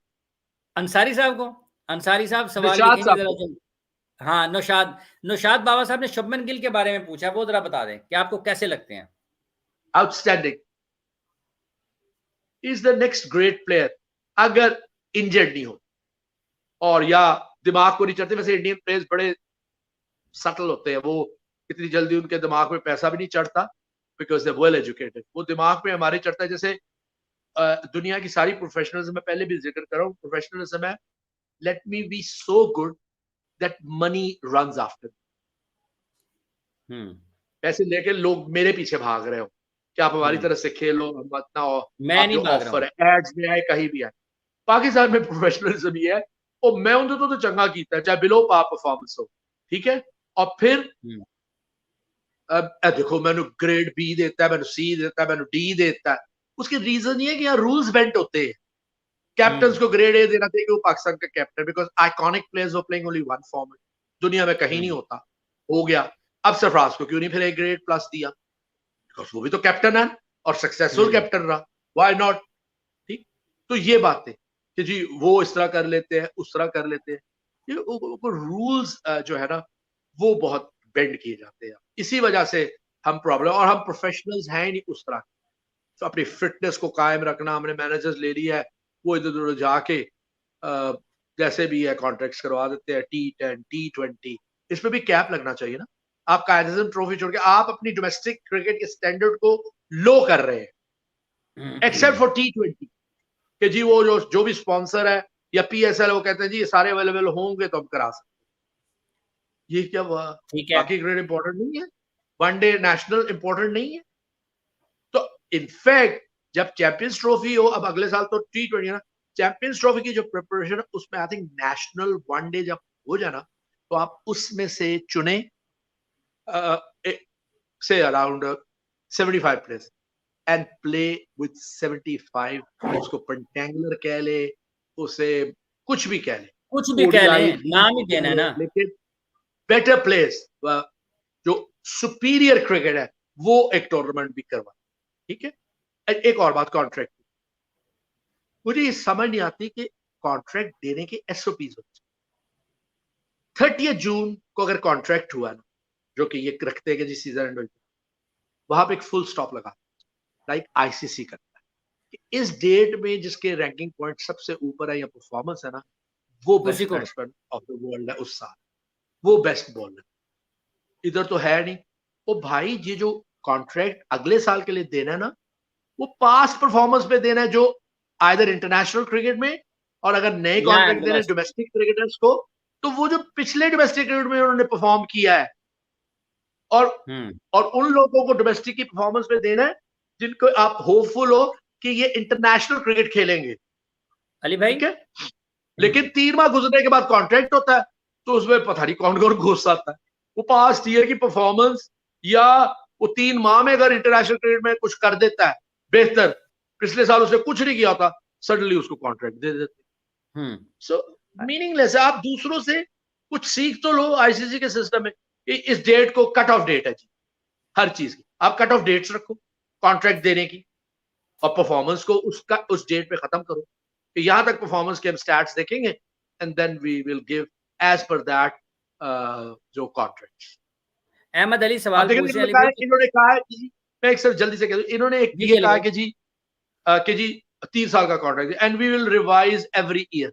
अंसारी साहब को, अंसारी साहब सवाल
निशाद
लिखेंगे
साहब
जरा
को,
तो। हाँ, नौशाद, नौशाद बाबा साहब ने शुभमन गिल के बारे में पूछा, वो जरा बता दें कि आपको कैसे लगते हैं।
Outstanding, is the next great player अगर इंजर्ड नहीं हो और या दिमाग को नहीं चढ़ते। वैसे इंडियन प्लेयर्स बड़े सटल होते हैं, वो इतनी जल्दी उनके दिमाग में पैसा भी नहीं चढ़ता बिकॉज दे वेल एजुकेटेड। वो दिमाग में हमारे चढ़ता है जैसे दुनिया की सारी प्रोफेशनलिज्म, मैं पहले भी जिक्र कर रहा हूँ, प्रोफेशनलिज्म है let me be so good that money runs after. पैसे लेके लोग मेरे पीछे भाग रहे हो कि आप हमारी तरह से खेलो, हम इतना
मैं
आप
नहीं
जो
भाग रहा
ऑफर
हूँ।
है एड्स में आए कहीं भी आए। पाकिस्तान में प्रोफेशनलिज्म ये है और मैं उनसे तो चंगा कीता है चाहे बिलो पार परफॉर्मेंस हो, ठीक है। और फिर देखो मैंने ग्रेड बी देता है, मैंने सी देता है, मैंने डी देता है। उसकी रीजन ये है कि यहाँ रूल्स बेंट होते हैं। कैप्टन को ग्रेड ए देना चाहिए, वो पाकिस्तान का captain, because iconic players were playing only one format, दुनिया में कहीं नहीं होता। हो गया, अब सरफराज को क्यों नहीं फिर एक ग्रेड प्लस दिया, बिकॉज वो भी तो कैप्टन है और सक्सेसफुल कैप्टन रहा, व्हाई नॉट। ठीक, तो ये बातें कि जी वो इस तरह कर लेते हैं, उस तरह कर लेते हैं, ये रूल्स जो है ना वो बहुत बेंड किए जाते हैं। इसी वजह से हम प्रॉब्लम, और हम प्रोफेशनल्स हैं नहीं उस तरह। तो अपनी फिटनेस को कायम रखना, हमने मैनेजर्स ले लिया है, वो इधर उधर जाके जैसे भी है कॉन्ट्रैक्ट्स करवा देते हैं, T10 T20, इस पे भी कैप लगना चाहिए ना। आप कायदेसर ट्रॉफी छोड़ के आप अपनी डोमेस्टिक क्रिकेट के स्टैंडर्ड को लो कर रहे हैं, एक्सेप्ट फॉर T20 कि जी वो जो भी स्पॉन्सर है या PSL वो कहते हैं जी ये सारे अवेलेबल होंगे तो हम करा सकते। ये क्या बाकी क्रिकेट इंपॉर्टेंट नहीं है, वनडे नेशनल इंपॉर्टेंट नहीं है। तो इनफैक्ट जब चैंपियंस ट्रॉफी हो, अब अगले साल तो T20 है ना, चैंपियंस ट्रॉफी की जो प्रिपरेशन है उसमें आई थिंक नेशनल वनडे जब हो जाए ना तो आप उसमें से चुने से around 75 players and play with 75। उसको पेंटेंगुलर कह ले, उसे कुछ भी कह ले,
कुछ भी कह ले, नाम ही देना है ना,
लेकिन बेटर प्लेयर्स जो सुपीरियर क्रिकेट है वो एक टूर्नामेंट भी करवा, ठीक है। एक और बात, कॉन्ट्रैक्ट, मुझे ये समझ नहीं आती कि कॉन्ट्रैक्ट देने के SOPs होते। 30 जून को अगर कॉन्ट्रैक्ट हुआ ना, जो कि ये रखते हैं कि जी सीजन एंड, वहां पे एक फुल स्टॉप लगा, लाइक ICC करता है कि इस डेट में जिसके रैंकिंग पॉइंट सबसे ऊपर है या परफॉर्मेंस है ना, वो best batsman of the world है उस साल, वो बेस्ट बॉलर। इधर तो है नहीं। वो भाई ये जो कॉन्ट्रैक्ट अगले साल के लिए देना है ना, वो पास्ट परफॉर्मेंस पे देना है, जो आइदर इंटरनेशनल क्रिकेट में, और अगर नए कॉन्ट्रैक्ट देने डोमेस्टिक क्रिकेटर्स को तो वो जो पिछले डोमेस्टिक क्रिकेट में उन्होंने परफॉर्म किया है, और उन लोगों को डोमेस्टिक की परफॉर्मेंस पे देना है जिनको आप होपफुल हो कि ये इंटरनेशनल क्रिकेट खेलेंगे,
अली भाई,
ठीक है। लेकिन 3 माह गुजरने के बाद कॉन्ट्रैक्ट होता है तो उसमें पता नहीं कौन कौन घुस आता है। वो पास्ट ईयर की परफॉर्मेंस या वो 3 माह में अगर इंटरनेशनल क्रिकेट में कुछ कर देता है बेहतर, पिछले साल उसने कुछ नहीं किया था, सडनली उसको कॉन्ट्रैक्ट दे देते। सो मीनिंगलेस है। आप दूसरों से कुछ सीख तो लो। ICC के सिस्टम में इस डेट को कट ऑफ डेट है जी, हर चीज की आप कट ऑफ डेट्स रखो कॉन्ट्रैक्ट देने की, और परफॉर्मेंस को उस डेट पे खत्म करो। तो यहां तक परफॉर्मेंस के हम स्टैट्स देखेंगे and then we will give as per that जो कॉन्ट्रैक्ट।
अहमद अली सवाल पूछे,
इन्होंने कहा है कि मैं एक सर जल्दी से कह दूं, इन्होंने एक ये कहा कि जी 3 साल का contract and we will revise every year.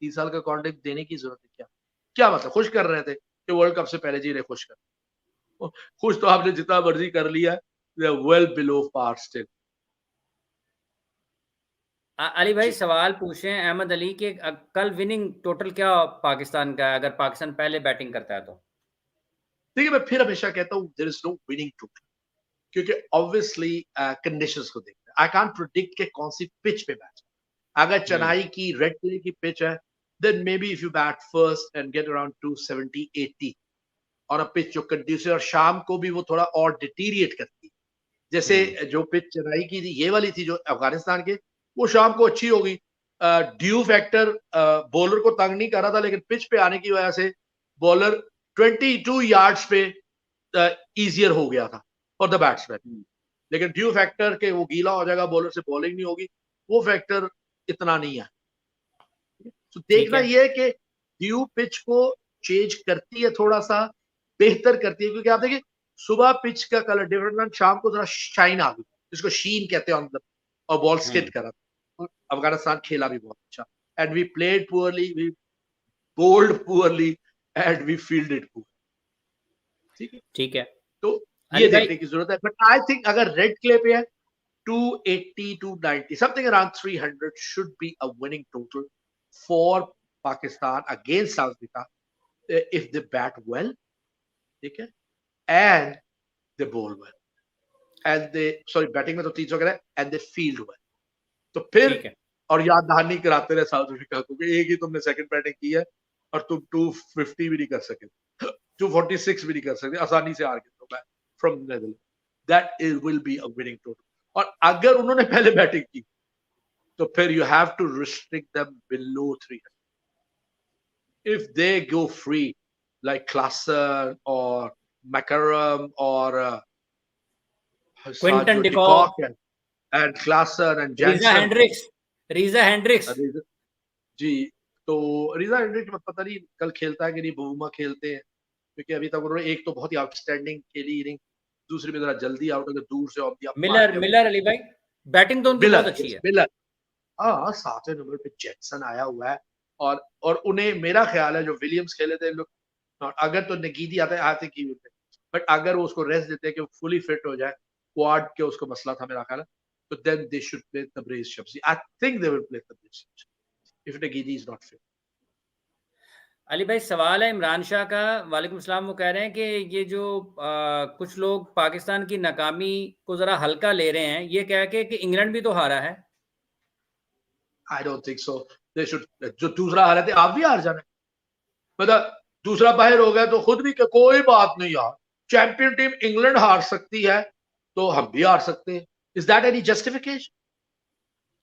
3 साल का कॉन्ट्रैक्ट देने की जरूरत है क्या? क्या मतलब खुश कर रहे थे कि वर्ल्ड कप से पहले जी ने खुश कर, खुश तो आपने जितना मर्जी कर लिया, well below par still.
Ali भाई सवाल पूछे अहमद अली के, कल विनिंग टोटल क्या पाकिस्तान का है अगर पाकिस्तान पहले बैटिंग करता है तो?
देखिए मैं फिर हमेशा कहता हूँ there is no winning total, क्योंकि ऑब्वियसली कंडीशंस को देखते हैं। आई कांट प्रेडिक्ट के कौन सी पिच पे बैट। अगर चेन्नई की रेड क्ले की पिच है, then maybe if you bat first and get around 270-80 और पिच जो कंड्यूसिव, और शाम को भी वो थोड़ा और डिटीरिएट करती है। जैसे जो पिच चेन्नई की थी, ये वाली थी जो अफगानिस्तान के, वो शाम को अच्छी होगी। ड्यू फैक्टर बॉलर को तंग नहीं कर रहा था, लेकिन पिच पे आने की वजह से बॉलर 22 यार्ड्स पे इजियर हो गया था फॉर द बैट्समैन। लेकिन ड्यू फैक्टर के वो गीला हो जाएगा, बॉलर से बॉलिंग नहीं होगी, वो फैक्टर इतना नहीं है। तो देखना ये है कि ड्यू पिच को चेंज करती है, थोड़ा सा बेहतर करती है, क्योंकि आप देखिए सुबह पिच का कलर डिफरेंट, शाम को थोड़ा शाइन आ गई, जिसको शीन कहते हैं, और बॉल स्किड करा। और अफगानिस्तान खेला भी बहुत अच्छा, and we played poorly, we bowled poorly, and we fielded poorly. ठीक है, तो ये देखने की जरूरत है। बट आई थिंक अगर रेड क्ले पे है 280 290 something around 300 should be a winning total for Pakistan against South Africa if they bat well, ठीक है, and they bowl well, and they batting में तो 300 करें, and they field well, तो फिर और याद दहानी कराते रहे साउथ अफ्रीका को कि एक ही तुमने सेकंड बैटिंग की है और तुम 250 भी नहीं कर सके, 246 भी नहीं कर सकते, आसानी से हार गए तो from Netherland. That will be a winning total. और अगर उन्होंने पहले बैटिंग की तो फिर you have to restrict them below 300। If they go free like Klaasen और मैकरम और
Quinton de Kock
and Klaasen and
Reeza Hendricks
ji, तो रीजा हेंड्रिक्स पता नहीं कल खेलता है कि नहीं, बुमा खेलते हैं, क्योंकि अभी तक उन्होंने एक तो बहुत ही आउटस्टैंडिंग खेली नहीं, दूसरी में जरा जल्दी आउट अगर दूर से ऑफ दिया।
मिलर अली भाई बैटिंग तो उनकी बहुत अच्छी है।
मिलर, हाँ, 7वें नंबर पे जैक्सन आया हुआ है, और उन्हें मेरा ख्याल है जो विलियम्स खेले थे लोग, अगर तो नगीदी आते ही होते, बट अगर वो उसको रेस्ट देते कि वो फुली फिट हो जाए, क्वाड के उसको मसला था मेरा ख्याल है, तो then they should play Tabraiz Shamsi. I think they will play Tabraiz Shamsi if Ngidi is not fit.
Ali भाई सवाल है इमरान शाह का, वालेकुम सलाम। वो कह रहे हैं कि ये जो कुछ लोग पाकिस्तान की नाकामी को जरा हल्का ले रहे हैं, ये कह के कि इंग्लैंड भी तो हारा है।
आई don't think so. They should, जो दूसरा हारा थे आप भी हार जाना, मतलब दूसरा बाहर हो गया तो खुद भी कोई बात नहीं यार, चैंपियन टीम इंग्लैंड हार सकती है तो हम भी हार सकते हैं। Is that any justification?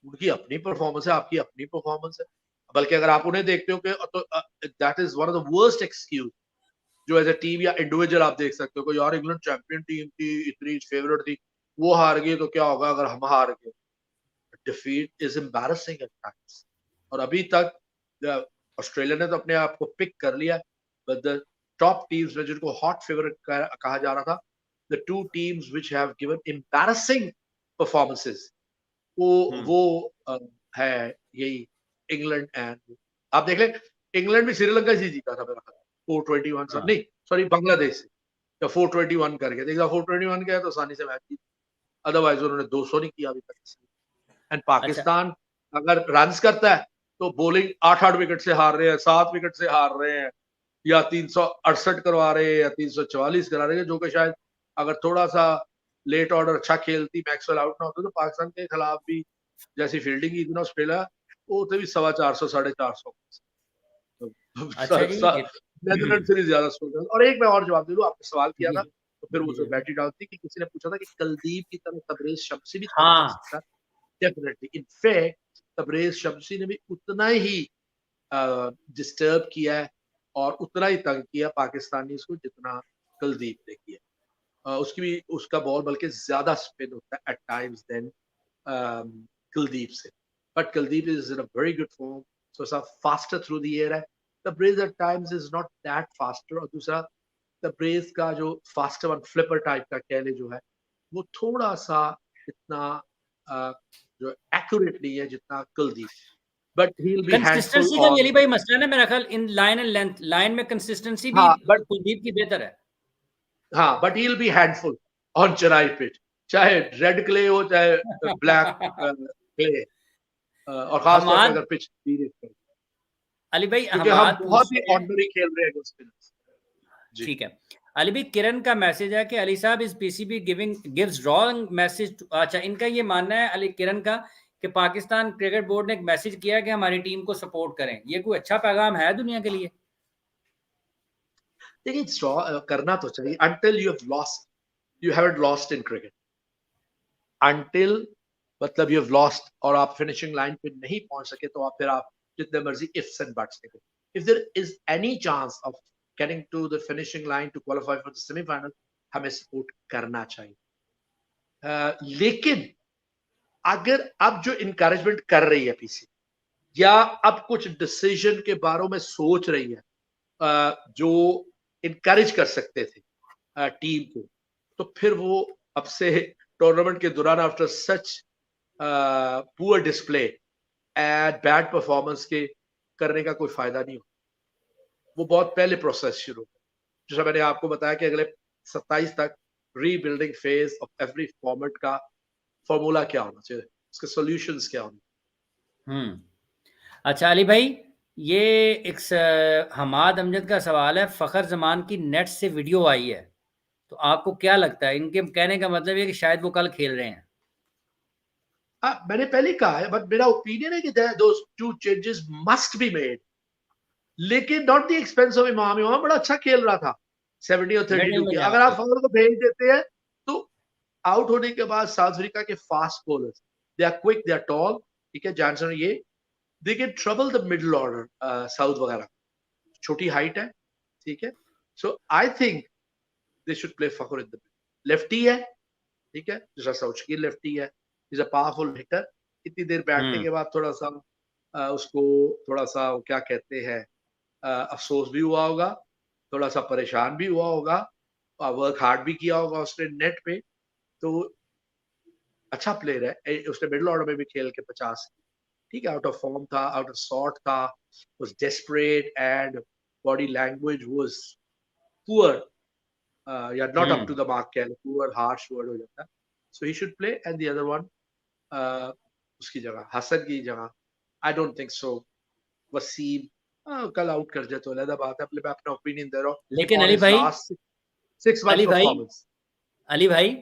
उनकी अपनी परफॉर्मेंस है, आपकी अपनी परफॉर्मेंस है। बल्कि अगर आप उन्हें देखते हो कि तो that is one of the worst excuse जो एज ए टीम या इंडिविजुअल आप देख सकते हो कि यार इंग्लैंड चैंपियन टीम थी, इतनी फेवरेट थी, वो हार गई तो क्या होगा अगर हम हार गए। Defeat is embarrassing at times, और अभी तक ऑस्ट्रेलिया ने तो अपने आप को पिक कर लिया, बट द टॉप टीम्स में जिनको हॉट फेवरेट कहा जा रहा था, the two teams which have given embarrassing performances, वो है यही इंग्लैंड एंड आप देख लें, इंग्लैंड भी श्रीलंका से जीता था मेरा 421 से, नहीं सॉरी बांग्लादेश से, तो 421 करके देखा, 421 गया तो आसानी से मैच जीत, अदरवाइज उन्होंने 200 नहीं किया अभी तक। एंड पाकिस्तान अगर रन्स करता है तो बॉलिंग 8-8 विकेट से हार रहे हैं, 7 विकेट से हार रहे हैं, या 368 करवा रहे हैं, या 344 करा रहे हैं, जो कि शायद अगर थोड़ा सा लेट ऑर्डर अच्छा खेलती, मैक्सवेल आउट ना होता, तो पाकिस्तान के खिलाफ भी जैसी फील्डिंग की थी ना ऑस्ट्रेलिया, वो तो भी 450 450 नेदरलैंड से भी ज्यादा स्कोर। और एक मैं और जवाब दे दूं, आपने सवाल किया था तो फिर वो बैटरी डाउन थी कि किसी ने पूछा था कि कुलदीप की तरह तबरेज शम्सी भी कर सकता है। Definitely, in fact Tabraiz Shamsi ने भी उतना ही डिस्टर्ब किया है और उतना ही तंग किया पाकिस्तानी को जितना कुलदीप ने किया। उसकी भी उसका बॉल बल्कि ज्यादा स्पिन होता है एट टाइम्स देन कुलदीप से, but Kuldeep is in a very good form, so सा फास्टर थ्रू द एयर है। Tabraiz at times is not that faster, और दूसरा तबरेज का जो फास्टर वन फ्लिपर टाइप का कहले जो है, वो थोड़ा सा इतना जो एक्यूरेट नहीं है जितना Kuldeep, but he will B
consistency का अली भाई मसला है मेरा ख्याल, in line and length, line में कंसिस्टेंसी भी कुलदीप की बेहतर है। हाँ,
but he will B handful on Chennai pitch, चाहे रेड क्ले हो चाहे ब्लैक क्ले, और खासतौर पर अगर पिच
अली भाई
क्योंकि हम बहुत ही ऑर्डिनरी खेल रहे हैं।
ठीक है, अली भाई, किरण का मैसेज है कि अली साहब इस पीसीबी गिव्स रॉन्ग मैसेज। अच्छा, इनका ये मानना है अली किरण का कि पाकिस्तान क्रिकेट बोर्ड ने एक मैसेज किया कि हमारी टीम को सपोर्ट करें। ये कोई अच्छा पैगाम है दुनिया के लिए?
देखिए, करना तो चाहिए until you have lost, you haven't lost in cricket until, मतलब you have lost और आप फिनिशिंग लाइन पे नहीं पहुंच सके तो फिर आप जितने मर्जी ifs and buts देखो। if there is any chance of getting to the finishing line to qualify for the semi-final, हमें सपोर्ट करना चाहिए। लेकिन अगर अब जो इनकरेजमेंट कर रही है पीसी, या अब कुछ डिसीजन के बारे में सोच रही है जो इनकरेज कर सकते थे टीम को, तो फिर वो अब से टूर्नामेंट के दौरान after such poor display and bad performance के करने का कोई फायदा नहीं हो। वो बहुत पहले प्रोसेस शुरू हो, जैसा मैंने आपको बताया कि अगले 27 तक rebuilding phase of every format का फॉर्मूला क्या होना चाहिए, उसके सॉल्यूशंस क्या होने।
अच्छा अली भाई, ये एक हमाद अमजद का सवाल है। फखर जमान की नेट से वीडियो आई है, तो आपको क्या लगता है? इनके कहने का मतलब है कि शायद वो कल खेल रहे हैं।
मैंने पहले कहा है, बट मेरा ओपिनियन है कि those two changes must be made, लेकिन नॉट द एक्सपेंस ऑफ इमाम। इमाम बड़ा अच्छा खेल रहा था 70 और 32 के। अगर आप फखर को भेज देते हैं तो आउट होने के बाद साउथ अफ्रीका के fast bowlers, they are quick, they are tall, ठीक है, जॉनसन, ये they can trouble the middle order South वगैरह, छोटी हाइट है, ठीक है। So I think they should play Fakhar in the lefty है, ठीक है, जैसा साउथ लेफ्टी है, इज अ पावरफुल हिटर। इतनी देर बैठने के बाद थोड़ा सा उसको थोड़ा सा क्या कहते हैं अफसोस भी हुआ होगा, थोड़ा सा परेशान भी हुआ होगा, वर्क हार्ड भी किया होगा उसने नेट पे। तो अच्छा प्लेयर है, उसने मिडिल ऑर्डर में भी खेल के 50, ठीक है, आउट ऑफ फॉर्म था, आउट ऑफ सॉर्ट था, was desperate and body language was poor, या not up to the mark, कह लो पुअर हार्श वर्ड हो जाता है। So he should play and the other one उसकी जगह, हसन की जगह, I don't think so Wasim कल आउट कर जाए तो अलग बात है, मैं अपना ओपिनियन दे रहा हूँ।
लेकिन अली भाई, अली भाई,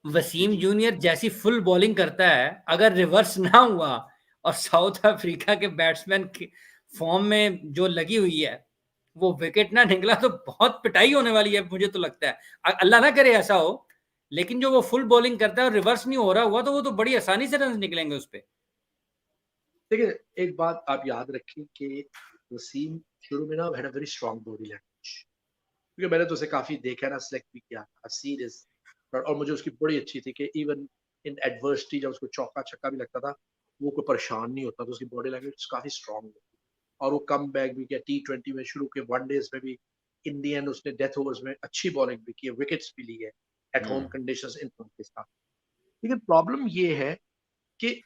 वसीम जूनियर जैसी फुल बॉलिंग करता है, अगर रिवर्स ना हुआ और साउथ अफ्रीका के बैट्समैन फॉर्म में जो लगी हुई है वो विकेट ना निकला तो बहुत पिटाई होने वाली है, मुझे तो लगता है। अल्लाह ना करे ऐसा हो, लेकिन जो वो फुल बॉलिंग करता है और रिवर्स नहीं हो रहा हुआ तो वो तो बड़ी आसानी से रन निकलेंगे उस पर।
देखिए, एक बात आप याद रखें कि वसीम शुरू में ना had a very strong body language, क्योंकि मैंने तो उसे काफी देखा ना, सिलेक्ट भी किया सीरीज, और मुझे उसकी बड़ी अच्छी थी कि इवन इन एडवर्सिटी जब उसको चौका छक्का भी लगता था वो कोई परेशान नहीं होता, तो उसकी बॉडी लैंग्वेज काफी स्ट्रांग होती, और वो कम बैक भी किया T20 में, शुरू के वनडेज में भी, इंडियन उसने डेथ ओवर्स में अच्छी बॉलिंग भी की है, विकेट्स भी ली है एट होम कंडीशंस इन पाकिस्तान। लेकिन प्रॉब्लम ये है कि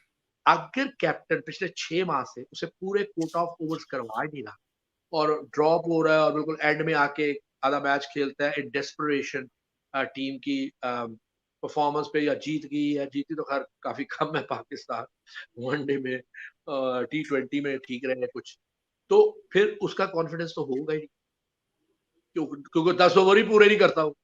अगर कैप्टन पिछले 6 माह से उसे पूरे कोट ऑफ ओवर्स करवा ही नहीं रहा और ड्रॉप हो रहा है और बिल्कुल एंड में आके आधा मैच खेलता है इन डेस्परेशन टीम की परफॉर्मेंस पे, या जीत गई है, जीती तो खैर काफी कम है पाकिस्तान वनडे में, T20 में ठीक रहे कुछ, तो फिर उसका कॉन्फिडेंस तो होगा ही नहीं, क्योंकि 10 ओवर ही पूरे नहीं करता हूँ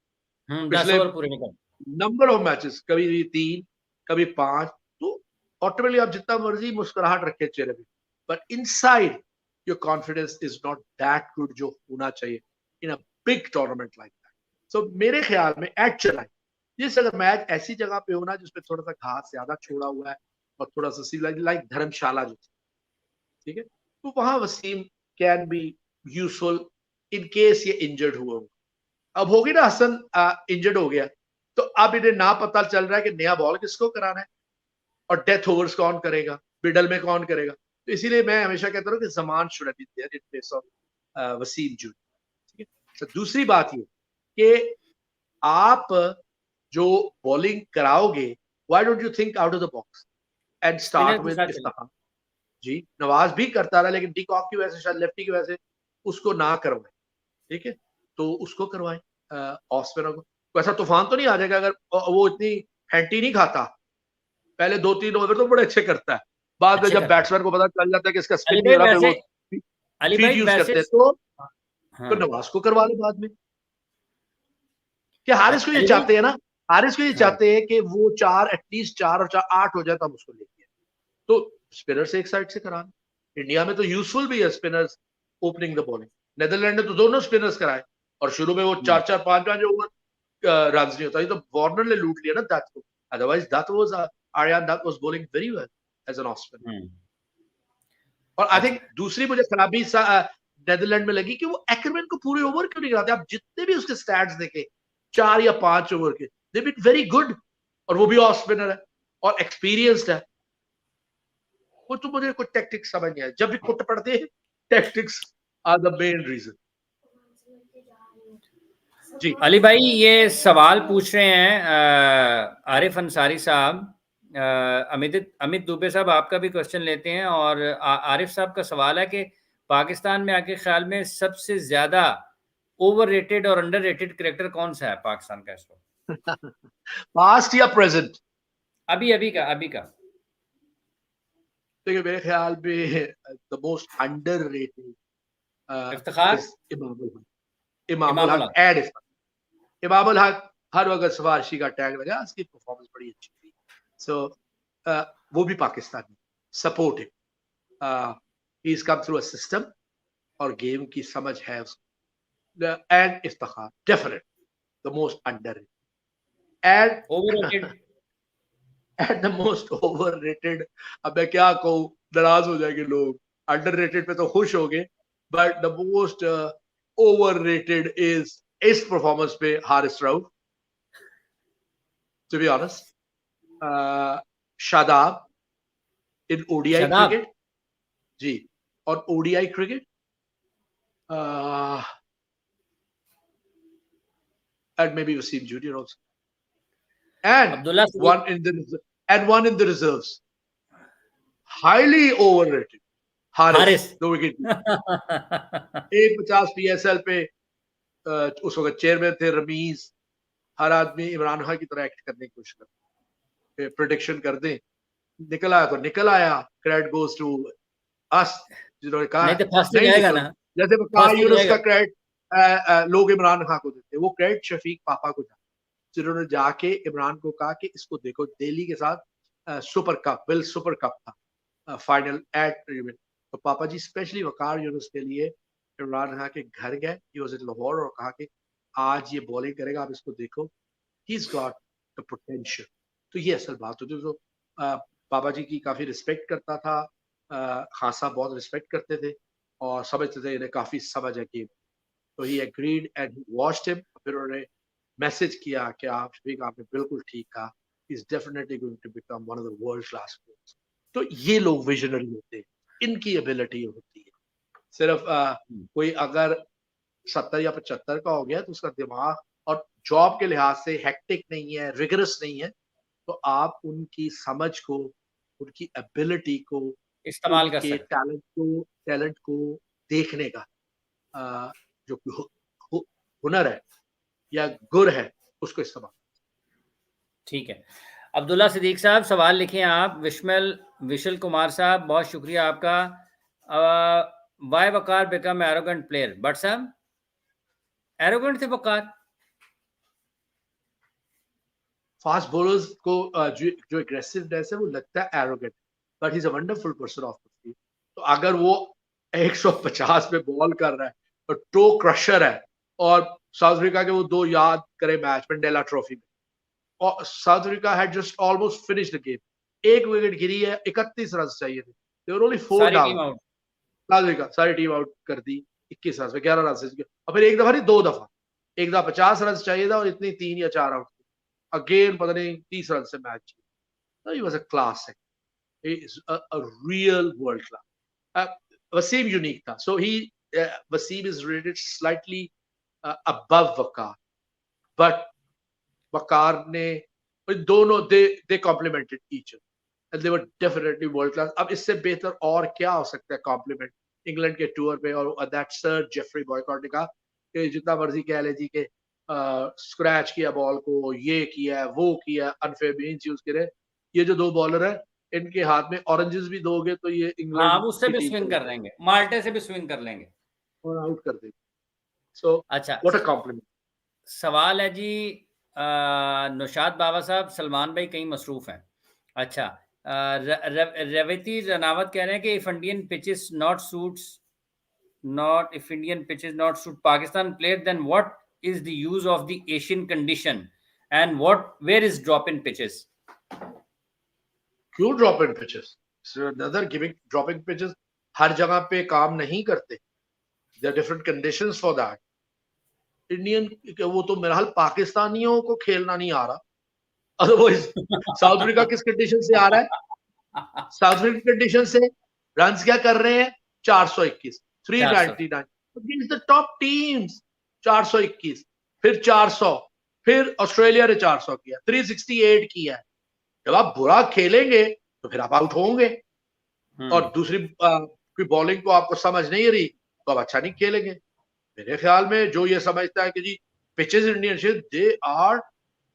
10
पिछले
ओवर पूरे नहीं
नंबर ऑफ मैचेस, कभी 3, कभी 5, तो ऑटोमेटिकली आप जितना मर्जी मुस्कुराहट रखे चेहरे पे, but inside your confidence is not that good जो होना चाहिए in a big tournament like that. So मेरे ख्याल में एट चेन्नई, जिस अगर मैच ऐसी जगह पे होना जिसपे थोड़ा सा घास ज्यादा छोड़ा हुआ है और थोड़ा सा लाइक धर्मशाला जो, ठीक है, तो वहां Wasim can be useful in case ये इंजर्ड हुआ। अब होगी ना हसन इंजर्ड हो गया, तो अब इन्हें ना पता चल रहा है कि नया बॉल किसको कराना है और डेथ ओवर्स कौन करेगा, मिडल में कौन करेगा। तो इसीलिए मैं हमेशा कहता हूँ कि Zaman should have been there in place of Wasim junior, ठीक है। तो दूसरी बात ये कि आप जो बॉलिंग कराओगे, why don't you think out of the box and start with Iftikhar. जी, नवाज भी करता रहा, लेकिन डिकॉक की वजह से, शायद लेफ्टी की वजह से उसको ना करवाए, ठीक है, तो उसको करवाए ऑफ स्पिनर को। वैसा तूफान तो नहीं आ जाएगा अगर वो इतनी हैंटी नहीं खाता, पहले 2-3 ओवर तो बड़े अच्छे करता है, बाद में जब बैट्समैन को पता चल जाता है कि इसका स्पिन नहीं हो रहा, फिर वो फीट यूज करते हैं, तो नवाज को करवा लो बाद में। कि हारिस को ये चाहते हैं ना, हारिस को ये चाहते हैं कि वो 4 एटलीस्ट 4 और 4 8 हो जाए तब उसको लेके, तो स्पिनर से एक साइड से कराना। इंडिया में तो यूजफुल भी है spinners opening the bowling, Netherland ने तो दोनों स्पिनर्स कराए और शुरू में वो 4-4 5-5 ओवर रन नहीं होता, ये तो वार्नर ने लूट लिया ना दत्त को, otherwise Dutt was Aryan Dutt was bowling very well as an off spinner. और आई थिंक दूसरी मुझे खराबी नेदरलैंड में लगी कि वो एक्करमैन को पूरे ओवर क्यों नहीं कराते। आप जितने भी उसके स्टैट्स देखे 4 या 5 ओवर के, दे बीन वेरी गुड, और वो भी ऑफ स्पिनर है और एक्सपीरियंस्ड है। वो तो मुझे कुछ टैक्टिक्स समझ नहीं आया, जब भी कुट पड़ते हैं tactics are the main reason. जी
अली भाई ये सवाल पूछ रहे हैं आरिफ अंसारी साहब, अमित दुबे साहब आपका भी क्वेश्चन लेते हैं, और आरिफ साहब का सवाल है कि पाकिस्तान में आपके ख्याल में सबसे ज्यादा ओवररेटेड और अंडररेटेड क्रिकेटर कौन सा है पाकिस्तान का इस वक्त?
पास्ट या प्रेजेंट?
अभी का
देखिए मेरे ख्याल में the most underrated
Iftikhar,
Imamul Haq and Imamul Haq हर वक्त सवारशी का टैग लगा, उसकी परफॉर्मेंस बड़ी अच्छी थी। सो वो भी Pakistani supportive, he is come through a system और गेम की समझ है उसको। And Iftikhar definite the most underrated and
overrated
and the most overrated. अब मैं क्या कहूं, नाराज हो जाएंगे लोग, अंडररेटेड पे तो खुश हो गए, but the most overrated is इस परफॉर्मेंस पे Haris Rauf, to be honest. Shadab in ODI cricket जी, और ODI cricket and maybe Wasim Junior also, and one in the reserves, highly overrated, Haris 2 wicket 150 PSL पे उस वक्त चेयरमैन थे रमीज, हर आदमी इमरान खान की तरह एक्ट करने की कोशिश करते, प्रेडिक्शन कर दें, निकल आया तो निकल आया, क्रेडिट गोज टू अस जिन्होंने कहा
नहीं तो फर्स्ट नहीं आएगा ना,
जैसे वकार यूनुस का क्रेडिट लोग इमरान खान को देते, वो क्रेडिट शफीक पापा को जाता, जिन्होंने जाके इमरान को कहा कि इसको देखो दिल्ली के साथ super cup will super cup था फाइनल एट, तो पापा जी स्पेशली वकार यूनुस के लिए इमरान खान के घर गए, ही वाज इन लाहौर, और कहा कि आज ये बॉलिंग करेगा, आप इसको देखो, he is got the potential. तो ये असल बात होती है। तो पापा जी की काफी रिस्पेक्ट करता था, खान साहब बहुत रिस्पेक्ट करते थे और समझते थे इन्हें काफी समझ है गेम, तो he agreed and he watched him. फिर उन्होंने मैसेज किया कि आप शफीक आपने बिल्कुल ठीक कहा, he is definitely going to become one of the world class players. तो ये लोग विजनरी होते हैं, इनकी एबिलिटी होती है। सिर्फ कोई अगर 70 या 75 का हो गया तो उसका दिमाग और जॉब के लिहाज से हेक्टिक नहीं है, रिगरस नहीं है, तो आप उनकी समझ को, उनकी एबिलिटी को
इस्तेमाल कर सकते,
टैलेंट को देखने का जो हुनर है या गुर है, उसको इस्तेमाल।
ठीक है। अब्दुल्ला सिद्दीक साहब सवाल लिखे आप, विशल कुमार साहब बहुत शुक्रिया आपका। Why Waqar become arrogant player, but some arrogant थे वकार।
फास्ट बॉलर्स को जो एग्रेसिवनेस है वो लगता है arrogant, but he is a wonderful person of the field. तो अगर वो 150 पे बॉल कर रहा है और टो क्रशर है, और साउथ अफ्रीका के वो 2 याद करे मैच मंडेला ट्रॉफी में, और South Africa had just almost finished the game, 1 wicket गिरी है, 31 रन चाहिए थे, they were only 4 down, South Africa सारी टीम आउट कर दी 21 रन पे, 11 रन से, और फिर एक दफा नहीं 2 दफा, एक दफा 50 रन चाहिए था और इतनी 3 या 4 आउट, अगेन पता नहीं 30 रन से मैच जीता। So he was a classic. He is a real world class. Wasim unique था. So Wasim is rated slightly above Waqar, but Waqar ने दोनों they complemented each other and they were definitely world class. अब इससे बेहतर और क्या हो सकता है compliment इंग्लैंड के टूर पे, और that सर जेफरी बॉयकॉट ने कहा कि जितना मर्जी कह ले जी के स्क्रैच किया बॉल को, ये किया वो किया, अनफेयर मींस यूज करे, ये जो 2 बॉलर है इनके हाथ में ऑरेंजेस भी दोगे तो ये इंग्लैंड,
हाँ, उससे भी स्विंग कर देंगे, माल्टे से भी स्विंग कर लेंगे
और आउट कर देंगे। सो
अच्छा,
व्हाट अ कॉम्प्लीमेंट।
सवाल है जी नौशाद बाबा साहब, सलमान भाई कहीं मसरूफ हैं। अच्छा, रेवती रनावत कह रहे हैं कि if Indian pitches not suit Pakistan player, then what is the use of the Asian condition and where is drop in pitches?
क्यों drop in pitches? Another giving dropping pitches हर जगह पे काम नहीं करते। There different conditions for that. Indian वो तो मेरा हाल पाकिस्तानियों को खेलना नहीं आ रहा, अदरवाइज साउथ अफ्रीका किस कंडीशन से आ रहा है? साउथ अफ्रीका कंडीशन से रन क्या कर रहे हैं? 421, 399 अगेंस्ट द टॉप टीम्स। 421, फिर 400, फिर ऑस्ट्रेलिया ने 400 किया, 368 किया है। जब आप बुरा खेलेंगे तो फिर आप आउट होंगे, और दूसरी कोई बॉलिंग को आपको समझ नहीं रही तो आप अच्छा नहीं खेलेंगे। मेरे ख्याल में जो ये समझता है कि जी pitches Indian they are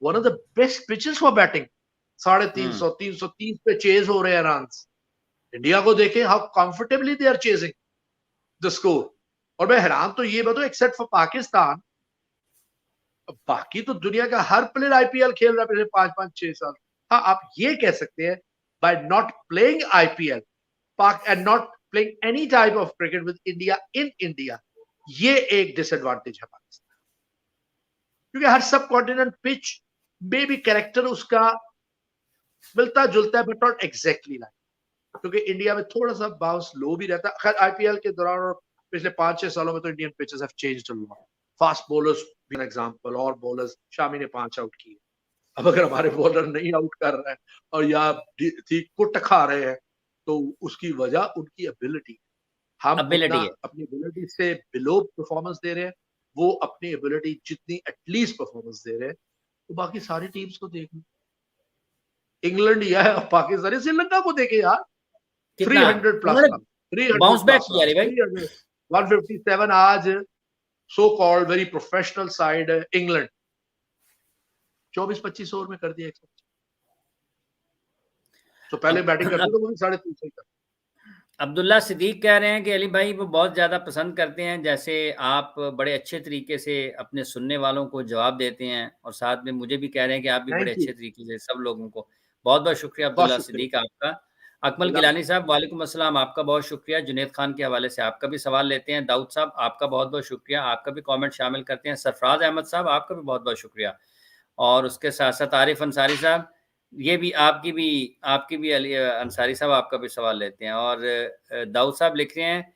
one of the best pitches for batting. 350, 330 पे चेज हो रहे हैं रन। इंडिया को देखें how comfortably they are chasing the score. और मैं हैरान तो ये बताऊं, एक्सेप्ट फॉर पाकिस्तान, बाकी तो दुनिया का हर प्लेयर आईपीएल खेल रहा है पिछले 5-5-6 साल। हाँ, आप ये कह सकते हैं by not playing IPL and not playing any type of cricket with India in India, ये एक डिसएडवांटेज है पाकिस्तान, क्योंकि हर सब कॉन्टिनेंट पिच में भी कैरेक्टर उसका मिलता जुलता है, बट नॉट एग्जैक्टली लाइक। क्योंकि इंडिया में थोड़ा सा बाउंस लो भी रहता है। खैर आईपीएल के दौरान और पिछले 5-6 सालों में तो Indian pitches have changed a lot. Fast bowlers भी एग्जांपल, और बॉलर्स, शामी ने 5 आउट किए। अब अगर हमारे बॉलर नहीं आउट कर रहे हैं और या ठीक कुट खा रहे हैं तो उसकी वजह उनकी एबिलिटी। हम अपनी एबिलिटी से बिलो परफॉर्मेंस दे रहे हैं, वो अपनी एबिलिटी जितनी एटलीस्ट परफॉर्मेंस दे रहे हैं। तो बाकी सारी टीम्स को देख लो, इंग्लैंड या पाकिस्तान, श्रीलंका को देखे यार, 300 प्लस, 157 आज so called very professional side England 24-25 over में कर दिया 125। तो पहले बैटिंग करते तो वो भी 350 कर।
अब्दुल्ला सिद्दीक कह रहे हैं कि अली भाई वो बहुत ज़्यादा पसंद करते हैं जैसे आप बड़े अच्छे तरीके से अपने सुनने वालों को जवाब देते हैं, और साथ में मुझे भी कह रहे हैं कि आप भी बड़े अच्छे तरीके से सब लोगों को। बहुत बहुत शुक्रिया अब्दुल्ला सिद्दीक आपका। अकमल गिलानी साहब वालेकुम अस्सलाम, आपका बहुत शुक्रिया। जुनैद खान के हवाले से आपका भी सवाल लेते हैं। दाऊद साहब आपका बहुत बहुत शुक्रिया, आपका भी कॉमेंट शामिल करते हैं। सरफराज अहमद साहब आपका भी बहुत बहुत शुक्रिया। और उसके साथ साथ आरिफ अंसारी साहब, ये भी आपकी भी अली अंसारी साहब आपका भी सवाल लेते हैं। और दाऊद साहब लिख रहे हैं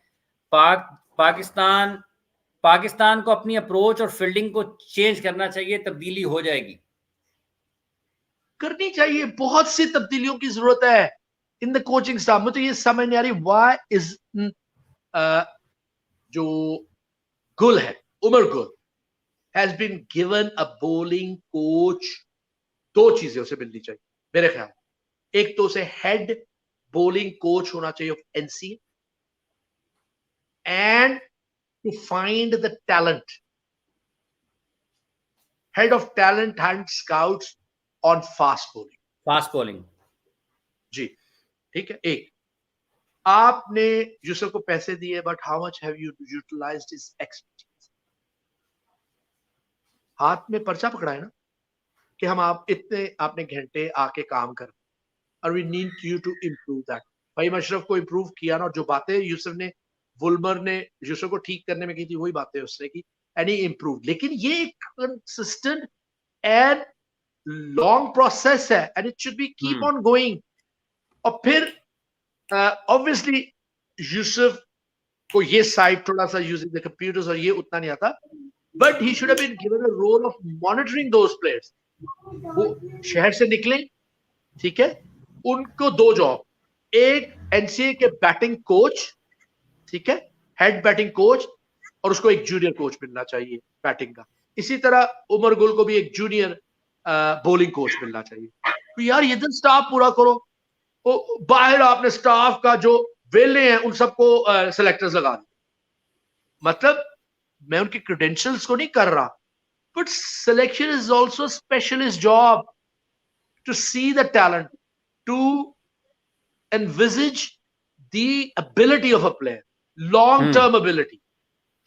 पाकिस्तान को अपनी अप्रोच और फील्डिंग को चेंज करना चाहिए, तब्दीली हो जाएगी।
करनी चाहिए, बहुत सी तब्दीलियों की जरूरत है इन द कोचिंग स्टाफ में। तो ये समझ नहीं आ रही व्हाई इज जो गुल है, Umar Gul has been given a bowling coach. 2 चीजें उसे मिलनी चाहिए मेरे ख्याल। एक तो उसे हेड बॉलिंग कोच होना चाहिए of NCA, and to find the talent, head of talent and scouts on fast bowling. जी ठीक है। एक, आपने यूसुफ को पैसे दिए, but how much have you utilized his expertise? हाथ में पर्चा पकड़ा है ना कि हम आप इतने आपने घंटे आके काम कर, और we need you to improve that. भाई मशरफ को इम्प्रूव किया ना, और जो बातें यूसुफ ने, वुलमर ने यूसुफ को ठीक करने में की थी, वही बातें उसने की, एंड ही इम्प्रूव। लेकिन ये एक कंसिस्टेंट एंड लॉन्ग प्रोसेस है, and it should be keep on going. और फिर ऑब्वियसली यूसुफ को ये साइड थोड़ा सा यूजिंग द कंप्यूटर्स और ये उतना नहीं आता, but he should have been given a role of monitoring those players. वो शहर से निकले, ठीक है, उनको 2 जॉब, एक एनसीए के बैटिंग कोच, ठीक है, हेड बैटिंग कोच, और उसको एक जूनियर कोच मिलना चाहिए बैटिंग का। इसी तरह उमर गुल को भी एक जूनियर बॉलिंग कोच मिलना चाहिए। तो यार ये दिन स्टाफ पूरा करो। बाहर आपने स्टाफ का जो वेले हैं उन सबको सिलेक्टर्स लगा दिए। मतलब मैं उनके क्रेडेंशियल्स को नहीं कर रहा, but selection is also specialist job to see the talent, to envisage the ability of a player, long term ability,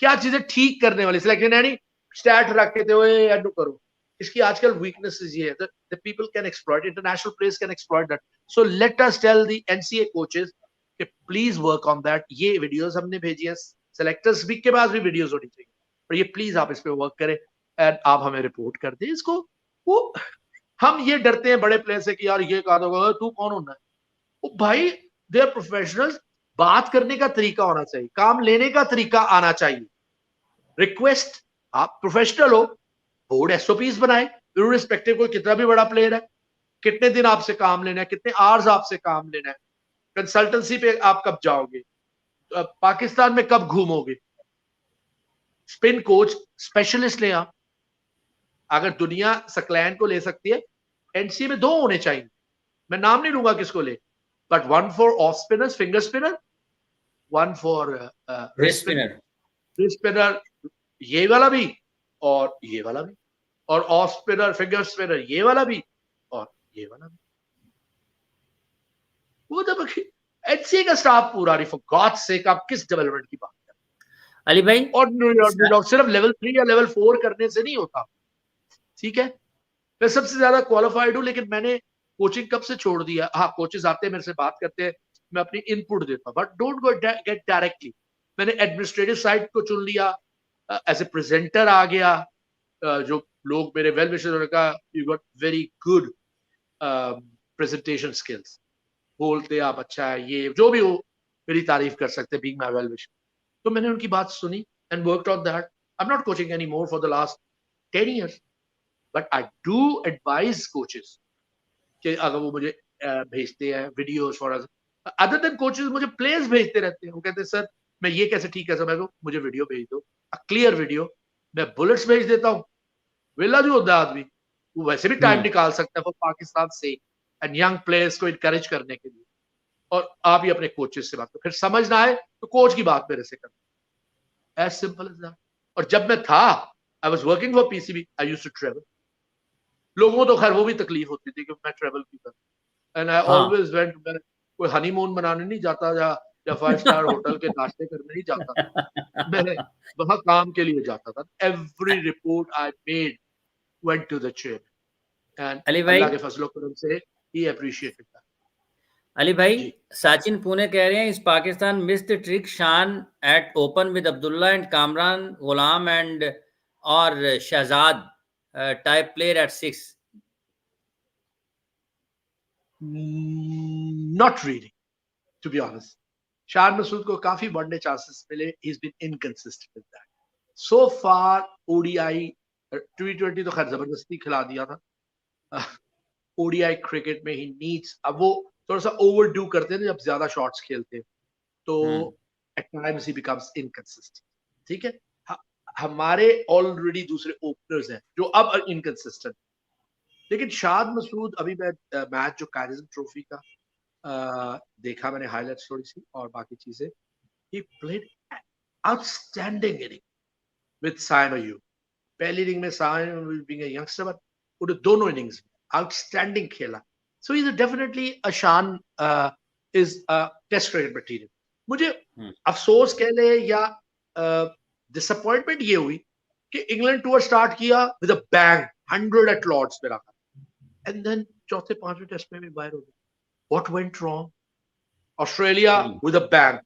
क्या चीजें ठीक करने वाली। सिलेक्शन है नहीं स्टैट रख के थे एंड करो। इसकी आजकल वीकनेसेस ये है the people can exploit, international players can exploit that. So let us tell the NCA coaches कि प्लीज वर्क ऑन दैट। ये वीडियोस हमने भेजी है, सेलेक्टर्स वीक के बाद भी वीडियोस होनी चाहिए, और ये प्लीज आप इस पे वर्क करें एंड आप हमें रिपोर्ट कर दें इसको। वो हम ये डरते हैं बड़े प्लेयर से कि यार ये कहा होगा, तू कौन होना है? वो भाई दे आर प्रोफेशनल्स। बात करने का तरीका होना चाहिए, काम लेने का तरीका आना चाहिए। रिक्वेस्ट, आप प्रोफेशनल हो, बोर्ड एसओपीज बनाए, इररिस्पेक्टिव कोई कितना भी बड़ा प्लेयर है, कितने दिन आपसे काम लेना है, कितने आवर्स आपसे काम लेना है, कंसल्टेंसी पे आप कब जाओगे, पाकिस्तान में कब घूमोगे, स्पिन कोच स्पेशलिस्ट ले आप। अगर दुनिया सकलैन को ले सकती है, एनसीए में 2 होने चाहिए। मैं नाम नहीं लूंगा किसको ले, but 1 for off spinners, finger spinner, 1 for wrist spinner. Wrist spinner ये वाला भी और ये वाला भी, और ऑफ स्पिनर फिंगर स्पिनर ये वाला भी और ये वाला भी। वो तो एनसीए का स्टाफ पूरा नहीं। फॉर गॉड सेक, आप किस डेवलपमेंट की बात कर रहे हैं
अली भाई?
और सिर्फ लेवल 3 या लेवल 4 करने से नहीं होता, ठीक है। मैं सबसे ज्यादा क्वालिफाइड हूं, लेकिन मैंने कोचिंग कब से छोड़ दिया। हाँ, कोचेस आते हैं मेरे से बात करते हैं, मैं अपनी इनपुट देता हूं, but don't go get directly. मैंने एडमिनिस्ट्रेटिव साइड को चुन लिया, एज ए प्रेजेंटर आ गया। जो लोग मेरे वेल विशर ने कहा you got very good presentation skills, बोलते आप अच्छा है, ये जो भी हो मेरी तारीफ कर सकते बीइंग माय वेल विशर। तो मैंने उनकी बात सुनी and worked on that. I am not coaching any more for the last 10 years, but I do advise coaches कि अगर वो मुझे भेजते हैं videos for other than coaches, मुझे प्लेयर्स भेजते रहते हैं। वो कहते हैं सर मैं ये कैसे ठीक कर सकता हूं, मुझे वीडियो भेज दो, क्लियर वीडियो। मैं बुलेट्स भेज देता हूँ। वेला जो होता है आदमी, वो वैसे भी टाइम निकाल सकता है फॉर पाकिस्तान से एंड यंग प्लेयर्स को इनकरेज करने के लिए। और आप ही अपने कोचेस से बात करो, फिर समझ ना आए तो कोच की बात मेरे से करना, एज सिंपल एज दैट। और जब मैं था, I was working for PCB, I used to travel. लोगों को तो खैर वो भी तकलीफ होती थी कि मैं ट्रैवल क्यों कर, एंड आई ऑलवेज वेंट। मैं कोई हनीमून बनाने नहीं जाता या 5 स्टार होटल के नाश्ते करने नहीं जाता, मैं वहां काम के लिए जाता था। Every report I made went to the chair and
Ali भाई,
अल्लाह के फजलो करम से ही अप्रिशिएटेड दैट।
अली भाई, सचिन पुणे कह रहे हैं इस Pakistan miss the trick Shan at open with Abdullah and Kamran Ghulam and और Shahzad type player at 6।
Not really, to be honest. Shan Masood को काफी वनडे चांसेस मिले, he is been inconsistent with that so far. ODI T20 तो खैर जबरदस्ती खिला दिया था। ओडीआई क्रिकेट में ही नीड्स, अब वो थोड़ा सा ओवरडू करते हैं जब ज्यादा शॉट्स खेलते हैं, तो at times he becomes inconsistent, ठीक है। हमारे ऑलरेडी दूसरे ओपनर्स हैं जो अब इनकंसिस्टेंट। लेकिन शाद मसूद, अभी मैं मैच जो कारिज्म ट्रॉफी का देखा मैंने, हाईलाइट्स थोड़ी सी और बाकी चीजें, he played outstanding inning with Saim Ayub. पहली इनिंग में Saim being a youngster, but उन्हें दोनों इनिंग्स आउटस्टैंडिंग खेला। So is definitely a Shan is a test cricket material. मुझे अफसोस कह ले या डिसअपॉइंटमेंट ये हुई कि इंग्लैंड टूर स्टार्ट किया with a bang, 100 at Lord's पे रखा, एंड देन चौथे 5वें टेस्ट में भी बाहर हो गया। What went wrong? Australia with a bang,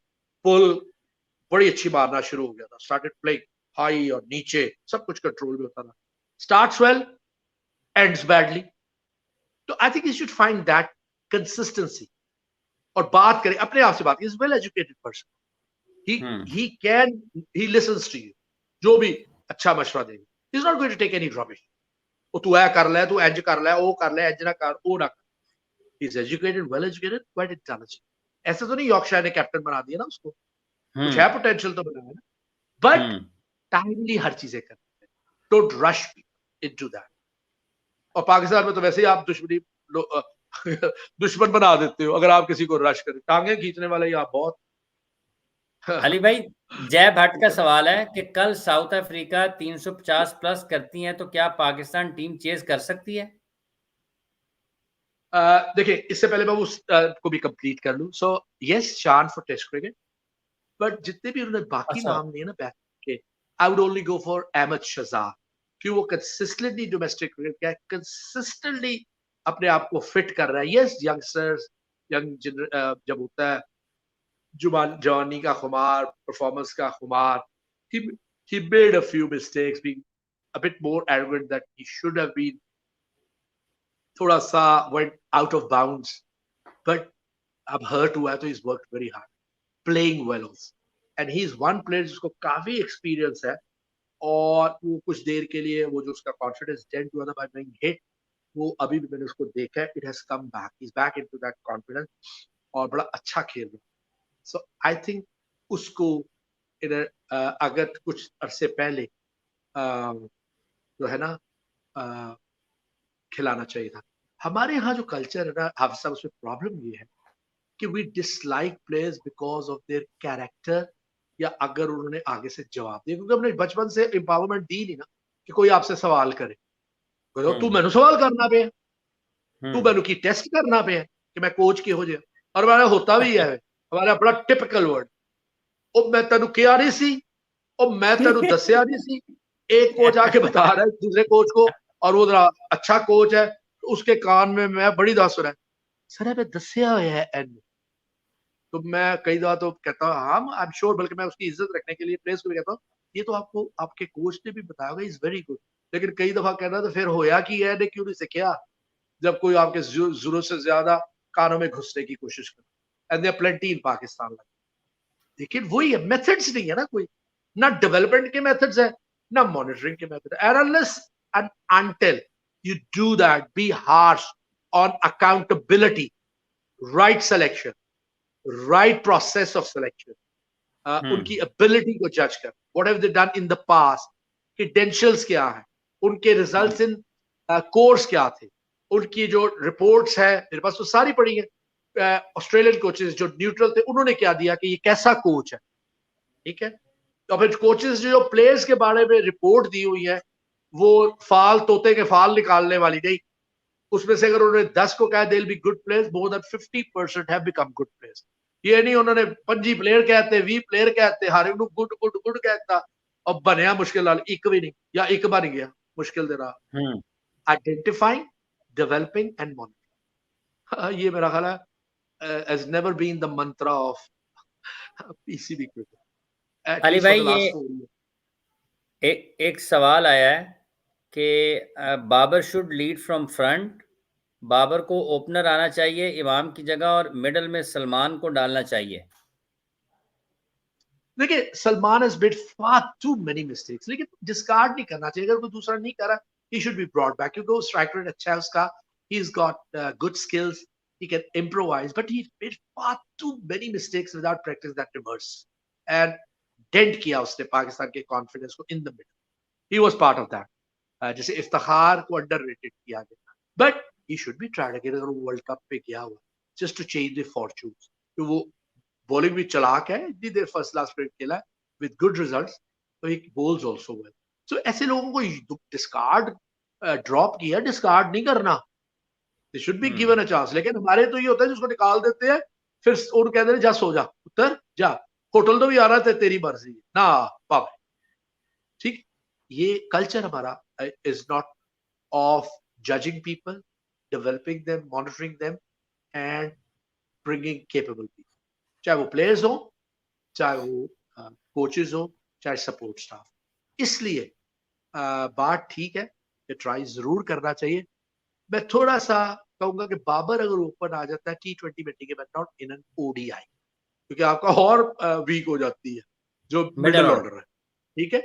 full बड़ी अच्छी मारना शुरू हो गया था, स्टार्टेड प्लेइंग हाई और नीचे, सब कुछ कंट्रोल में होता था। Starts well, ends badly. तो I think you should find that consistency और बात करें अपने आप से। बात, is well educated person, he listens to you, जो भी अच्छा मशवरा देगा, he is not going to take any rubbish। वो तू है कर ले, तू एज कर ले, वो कर ले, एज ना कर, वो ना कर। he is educated, well educated, quite intelligent। ऐसे तो नहीं यॉर्कशायर ने कैप्टन बना दिया ना उसको, कुछ है पोटेंशियल तो बनाया ना, बट टाइमली हर चीजें करते हैं, डोंट रश इनटू दैट। और पाकिस्तान में तो वैसे ही आप दुश्मनी दुश्मन बना देते हो अगर आप किसी को रश करें, टांगे खींचने वाले आप बहुत।
अली भाई, जय भट्ट का सवाल है कि कल साउथ अफ्रीका 350 प्लस करती है तो क्या पाकिस्तान टीम चेज कर सकती है?
देखिए, इससे पहले मैं उस को भी कंप्लीट कर लूं। सो यस, शान फॉर टेस्ट क्रिकेट, बट जितने भी उन्होंने बाकी नाम लिए ना बैक के, I would only go for Ahmed Shahzad, क्यों वो consistently domestic cricket का consistently अपने आप को fit कर रहा है. Yes, youngsters, जब होता है जवानी का खुमार, performance का खुमार, he made a few mistakes, being a bit more arrogant that he should have been. थोड़ा सा went out of bounds, but अब hurt हुआ है तो he's worked very hard, playing well also, and he is one player जिसको काफी experience है, और वो कुछ देर के लिए वो जो उसका confidence dent हुआ था by being hit, वो अभी भी मैंने उसको देखा है, it has come back, he's back into that confidence और बड़ा अच्छा खेल रहा है. So I think उसको अगर कुछ अरसे पहले जो है ना खिलाना चाहिए था. हमारे यहाँ जो कल्चर है ना हाफिज साहब, उसमें प्रॉब्लम ये है कि we dislike players because of their character, या अगर उन्होंने आगे से जवाब दिया, क्योंकि हमने बचपन से एम्पावरमेंट दी नहीं ना कि कोई आपसे सवाल करे, तू मैनू सवाल करना पे, तू मैनू की टेस्ट करना पे कि मैं कोच की हो जाए. और हमारा होता भी है, हमारा बड़ा टिपिकल वर्ड, ओ मैं तेनू क्या नहीं सी, ओ मैं तेनू दसिया नहीं सी. एक कोच आके बता रहा है दूसरे कोच को, और वो अच्छा कोच है, तो उसके कान में मैं बड़ी दास रहा है, सर मैं दसिया हुआ है एंड. तो मैं कई दफा तो कहता हूँ हाँ आई एम श्योर, बल्कि मैं उसकी इज्जत रखने के लिए प्लेयर्स को भी कहता हूँ ये तो आपको आपके कोच ने भी बताया होगा, इज वेरी गुड. लेकिन कई दफा कहना तो फिर होया कि है ने क्यों नहीं सीखा, जब कोई आपके जरूरत से ज्यादा कानों में घुसने की कोशिश करे. एंड देयर प्लेंटी इन पाकिस्तान. लेकिन वही है, मेथड्स नहीं है ना, कोई ना डेवलपमेंट के मेथड्स है ना मॉनिटरिंग के method. And unless and until you do that, be harsh on accountability, right selection, right process of selection, उनकी ability को judge कर, what have they done in the past, credentials क्या है, उनके results in course क्या थे, उनकी जो reports है मेरे पास तो सारी पड़ी है, ऑस्ट्रेलियन कोचेस जो न्यूट्रल थे उन्होंने क्या दिया कि ये कैसा कोच है. ठीक है, तो फिर कोचेस जो प्लेयर्स के बारे में रिपोर्ट दी हुई है वो फाल तोते के फाल निकालने वाली नहीं. उसमें से अगर उन्होंने 10 को कहा दे will be good players, more than 50% have become good players. ये नहीं उन्होंने 5 प्लेयर कहते 20 प्लेयर कहते हर एक गुड गुड गुड कहता और बनया मुश्किल नाल एक भी नहीं, या एक बन गया मुश्किल दे रहा. आइडेंटिफाइंग, डेवलपिंग एंड मॉनिटरिंग, ये मेरा ख्याल है has never been the mantra of PCB cricket.
Ali भाई ये एक सवाल आया है कि Babar should lead from front, Babar को ओपनर आना चाहिए इमाम की जगह और मिडल में सलमान को डालना चाहिए.
देखिए Salman has made far too many mistakes, लेकिन डिस्कार्ड नहीं करना चाहिए. अगर कोई दूसरा नहीं कर रहा he should be brought back, क्योंकि वो स्ट्राइक रेट अच्छा है उसका, he's got good skills, he can improvise, but he made far too many mistakes without practice that reverse, and dent किया उसने पाकिस्तान के कॉन्फिडेंस को in the middle. He was part of that. जैसे इफ्तिखार को underrated किया गया, but he should be tried again. अगर वो वर्ल्ड कप पे गया हुआ just to change the fortunes, तो वो बॉलिंग भी चलाक है, इतनी देर फर्स्ट क्लास क्रिकेट खेला विद गुड रिजल्ट्स, तो he bowls also well. So ऐसे लोगों को डिस्कार्ड ड्रॉप किया, डिस्कार्ड नहीं करना, they should be given a chance. लेकिन हमारे तो ये होता है जिसको निकाल देते हैं फिर उन कहते हैं जा सो जा, उतर जा, होटल तो भी आ रहा था तेरी मर्जी ना बाबा. ठीक, ये कल्चर हमारा is not of judging people, developing them, monitoring them and bringing capable people, चाहे वो प्लेयर्स हो, चाहे वो कोचेस हो, चाहे सपोर्ट स्टाफ. इसलिए बात ठीक है कि ट्राई जरूर करना चाहिए. मैं थोड़ा सा कहूंगा कि बाबर अगर ओपन आ जाता है T20 में, ठीक है, but not in an ODI, क्योंकि आपका और वीक हो जाती है जो मिडिल ऑर्डर है. ठीक है,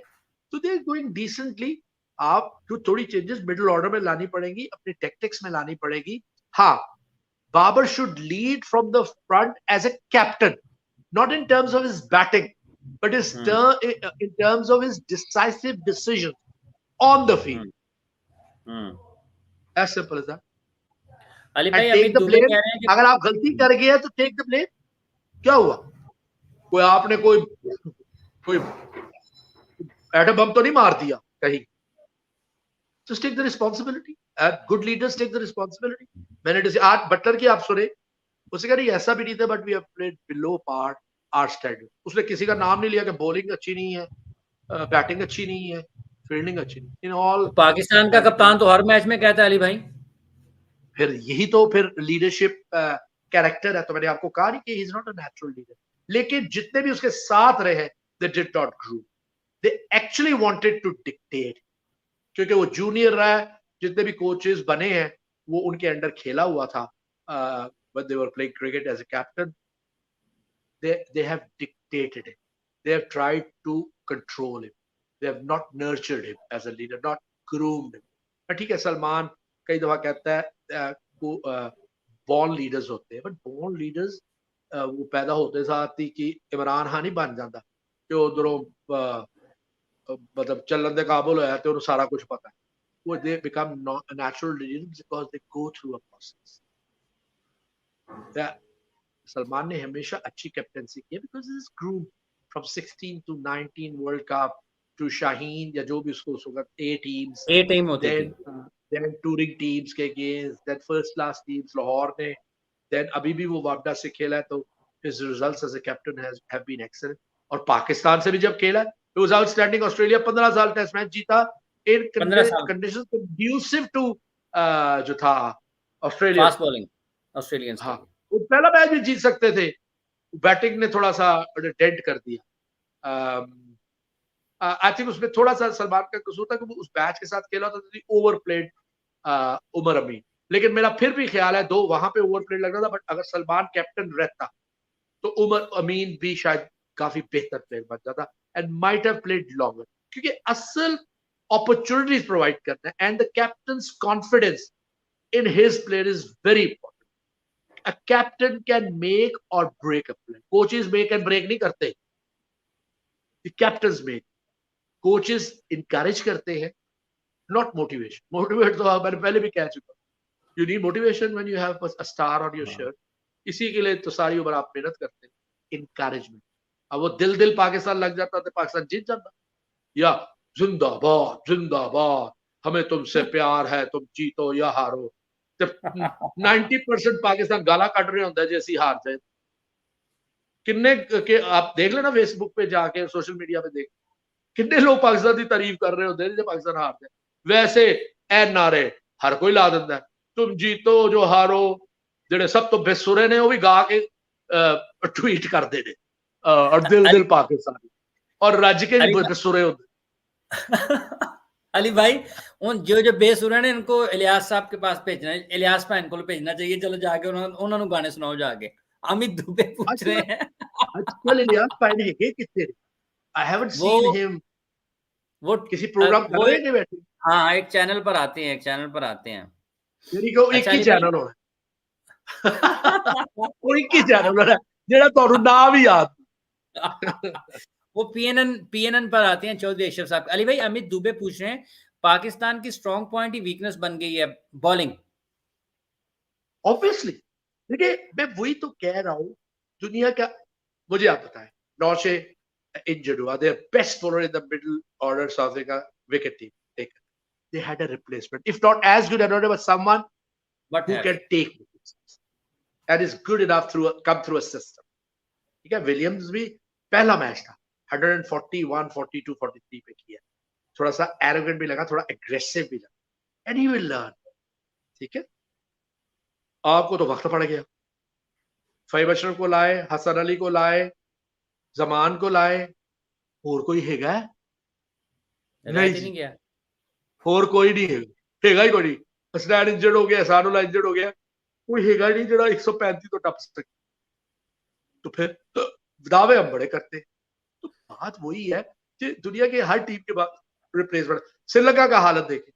तो दे गोइंग डिसेंटली. आपको थोड़ी चेंजेस मिडिल ऑर्डर में लानी पड़ेगी, अपने टैक्टिक्स में लानी पड़ेगी. हाँ, Babar should lead from the front as a captain, not in terms of his batting but in terms of his decisive decision on the field. As simple as that.
Ali भाई अमित दुबे कह रहे हैं कि
अगर आप गलती कर गए तो टेक द ब्लेम. क्या हुआ, कोई आपने कोई एटम बम तो नहीं मार दिया कहीं. Just take the responsibility. Good leaders take the responsibility. मैंने आज बटलर की आप सुने, उसे कह रही ऐसा भी नहीं था, but we have played below par our standard. उसने किसी का नाम नहीं लिया कि बॉलिंग अच्छी नहीं है, बैटिंग अच्छी नहीं है, फील्डिंग अच्छी नहीं, इन ऑल।
तो पाकिस्तान का कप्तान तो हर मैच में कहता है अली भाई।
फिर यही तो फिर लीडरशिप कैरेक्टर है। तो मैंने आपको कहा नहीं कि he is not a natural leader, लेकिन जितने भी उसके साथ रहे they did not grow, they actually wanted to dictate, क्योंकि वो जूनियर रहा है, जितने भी कोचेस बने हैं वो उनके अंडर खेला हुआ था। when they were playing cricket as a captain, they have dictated him, they have tried to control him, they have not nurtured him as a leader, not groomed him। ठीक है, सलमान कई दफा कहता है बॉर्न लीडर्स होते हैं, but born leaders वो पैदा होते साथ ही कि इमरान खान ही बन जाता कि उधरों मतलब चलन दे काबुल होया ते उन्हें सारा कुछ पता है। वो they become natural leaders because they go through a process। Salman ने हमेशा अच्छी कैप्टनसी की because he is groomed from 16 to 19 world cup to Shaheen या जो भी उसको उस वक्त ए टीम्स,
ए टीम होती
then
थी,
then टूरिंग टीम्स के against, then first class teams Lahore ने, then अभी भी वो वापडा से खेला है, तो his results as a captain have been excellent। और पाकिस्तान से भी जब खेला it was outstanding। ऑस्ट्रेलिया 15 साल टेस्ट मैच जीता इन
15 साल
कंडीशंस कंड्यूसिव टू जो था ऑस्ट्रेलिया।
फास्ट बॉलिंग ऑस्ट्रेलियंस के
हाँ,
लिए।
वो पहला मैच भी जीत सकते थे, बैटिंग ने थोड़ा सा डेड कर दिया। आई थिंक उसमें थोड़ा सा सलमान का कसूर था कि वो उस मैच के साथ खेला था, ओवर प्लेड उमर अमीन। लेकिन मेरा फिर भी ख्याल है दो वहां पे ओवर प्लेड लग रहा था, बट अगर सलमान कैप्टन रहता तो उमर अमीन भी शायद काफी बेहतर प्लेयर बन जाता and might have played longer, क्योंकि असल अपॉर्चुनिटीज प्रोवाइड करना है and the captain's confidence in his player is very important. A captain can make और break a player, coaches make and break नहीं करते, कैप्टन्स मेक। कोचेस इंकरेज करते हैं, not motivation. Motivate तो मैंने पहले भी कह चुका, you need motivation when you have a star on your shirt. इसी के लिए तो सारी उम्र आप मेहनत करते हैं, इनकरेजमेंट। अब वो दिल पाकिस्तान लग जाता तो पाकिस्तान जीत जाता, या जिंदाबाद जिंदाबाद हमें तुमसे प्यार है, तुम जीतो या हारो। जब 90% पाकिस्तान गाला कट रहे होता है जैसी हार जाए, किन्ने के आप देख लेना फेसबुक पे जाके, सोशल मीडिया पे देख, कितने लोग पाकिस्तान की तारीफ कर रहे होते हैं जब पाकिस्तान हार जाए। वैसे ए नारे हर कोई ला दिंदा है, तुम जीतो जो हारो, जेडे सब तो बेसुरे ने वो भी गा के ट्वीट करते ने, और दिल पाकिस्तानी और रज के
अली
बेसुरे होते।
अली भाई उन जो बेसुरे ने इनको इलियास साहब के पास भेजना है, इलियास भैन को भेजना चाहिए, चलो जाके उन्होंने गाने सुनाओ जाके। अमित दुबे पूछ रहे हैं
आजकल इलियास भाई है कितने, आई हैवंट सीन हिम
वो
किसी प्रोग्राम कर रहे हैं बैठे।
हाँ, एक चैनल पर आते हैं, एक चैनल पर आते हैं।
मेरी को एक
अच्छा
ही
अली भाई
चैनल होना वो एक ही चैनल होना जेड़ा तो नाम ही याद
वो पीएनएन पर आते हैं चौधरी अशरफ साहब। अली भाई अमित दुबे पूछ रहे हैं, पाकिस्तान की स्ट्रॉन्ग पॉइंट ही वीकनेस बन गई है बॉलिंग।
ऑब्वियसली देखिए, मैं वही तो कह रहा हूं, दुनिया का मुझे आप बताएं, नौशे इंजर्ड हुआ, their best bowler in the middle order South Africa wicket team taken, they had a replacement, if not as good another, but someone who can take wickets and is good enough come through a system। ठीक है, Williams भी पहला match था 141 42 43 पे किया, थोड़ा सा arrogant भी लगा, थोड़ा एग्रेसिव भी लगा, एंड ही विल लर्न। ठीक है, आपको तो वक्त पड़ गया, फईब अशरफ को लाए, हसन अली को लाए, जमान को लाए, और कोई हैगा नहीं जी,
नहीं गया
और कोई नहीं हैगा ही कोई नहीं। हसनैन इंजर्ड हो गया, हसान उल्लाह इंजर्ड हो गया, कोई हैगा नहीं जो 135 तो टप सके। तो फिर तो दावे हम बड़े करते। तो बात वही है कि दुनिया के हर टीम के बाद रिप्लेसमेंट। श्रीलंका का हालत देखें,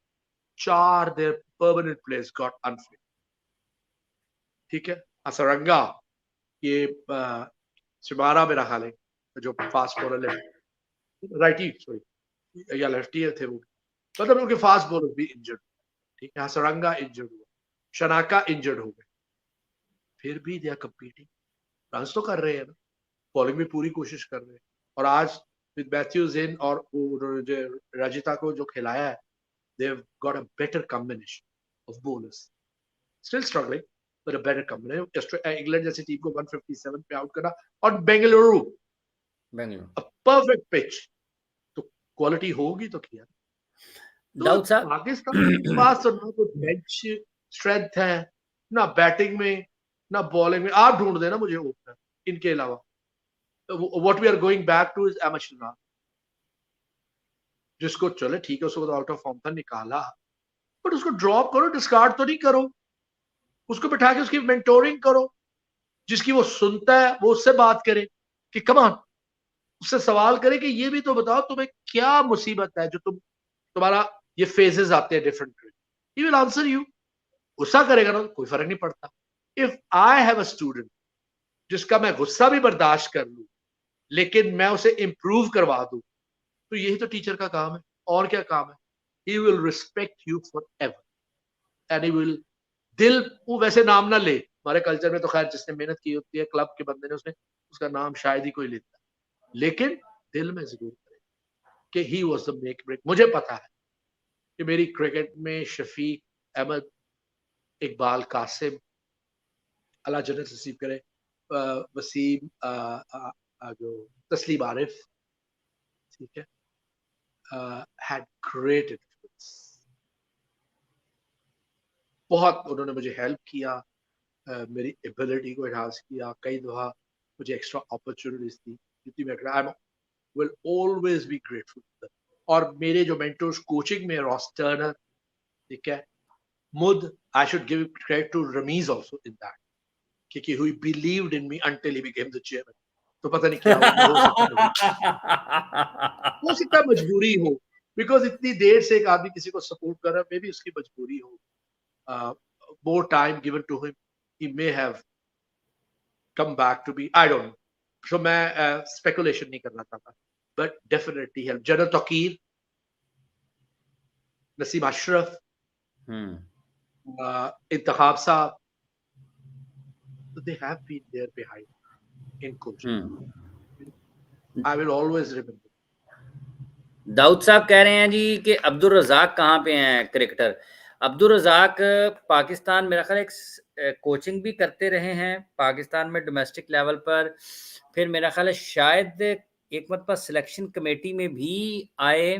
4 there permanent players got unfit. ठीक है, असरंगा ये शिमारा मेरा ख्याल है जो फास्ट बॉलर राइटी सॉरी या लेफ्टी थे वो, मतलब उनके फास्ट बॉलर भी इंजर्ड। ठीक है, हसरंगा इंजर्ड हुआ, शनाका इंजर्ड हो गए, फिर भी दे आर कंपीटिंग, रन तो कर रहे हैं ना, बॉलिंग में पूरी कोशिश कर रहे हैं। और आज विद मैथ्यूज इन और जो रजिता को जो खिलाया है, they have got a better combination of bowlers, still struggling but a better combination. England जैसी टीम को 157 पे आउट करना, और बेंगलुरु अ परफेक्ट पिच, तो क्वालिटी होगी तो किया। तो
दाऊद साहब
पाकिस्तान के पास तो ना कोई बेंच स्ट्रेंथ है, ना बैटिंग में, ना बॉलिंग में। आप ढूंढ देना मुझे ओपनर इनके अलावा। What we are going back to is MH, जिसको चले ठीक है, उसको आउट ऑफ फॉर्म था निकाला, बट उसको ड्रॉप करो, डिस्कार्ड तो नहीं करो। उसको बिठा के उसकी मेंटोरिंग करो, जिसकी वो सुनता है वो उससे बात करे कि कम ऑन, उससे सवाल करे कि ये भी तो बताओ तुम्हें क्या मुसीबत है जो तुम्हारा ये फेजेस आते हैं different. He will answer you. गुस्सा करेगा ना कोई फर्क नहीं पड़ता। If I have a student जिसका मैं गुस्सा भी बर्दाश्त कर लूं लेकिन मैं उसे इंप्रूव करवा दूं, तो यही तो टीचर का काम है। और क्या काम है? He will respect you for ever and he will, दिल वो वैसे नाम ना ले, हमारे कल्चर में तो खैर जिसने मेहनत की होती है क्लब के बंदे ने, उसने उसका नाम शायद ही कोई लेता, लेकिन दिल में जरूर करेगा कि he was the make break. मुझे पता है कि मेरी क्रिकेट में शफीक अहमद, इकबाल कासिम, अल्लाह जन्नत नसीब करे, वसीम, जो तस्लीम आरिफ, ठीक है, had great influence। बहुत उन्होंने मुझे हेल्प किया, मेरी एबिलिटी को एनहांस किया, कई दफा मुझे एक्स्ट्रा अपॉर्चुनिटीज दी जितनी मैं I will always be grateful. और मेरे जो मेंटर्स कोचिंग में, रॉस टर्नर, ठीक है, मुद, I should give credit to Ramiz also in that, क्योंकि he believed in me until he became the chairman. तो पता नहीं क्या हुआ, हो सकता है मजबूरी हो, बिकॉज इतनी देर से एक आदमी किसी को सपोर्ट कर रहा है, मे बी उसकी मजबूरी हो। More time given to him, he may have come back to be, I don't know। so मैं स्पेकुलेशन नहीं करना चाहता, but definitely help। General Tauqir, Naseem Ashraf, Intikhab साहब, they have been there behind in coaching। I will always remember।
Dawood साहब कह रहे हैं जी कि अब्दुल रज़ाक कहाँ पे हैं क्रिकेटर। अब्दुल रज़ाक पाकिस्तान मेरा ख्याल एक कोचिंग भी करते रहे हैं पाकिस्तान में डोमेस्टिक लेवल पर, फिर मेरा ख्याल है शायद एक मरतबा सिलेक्शन कमेटी में भी आए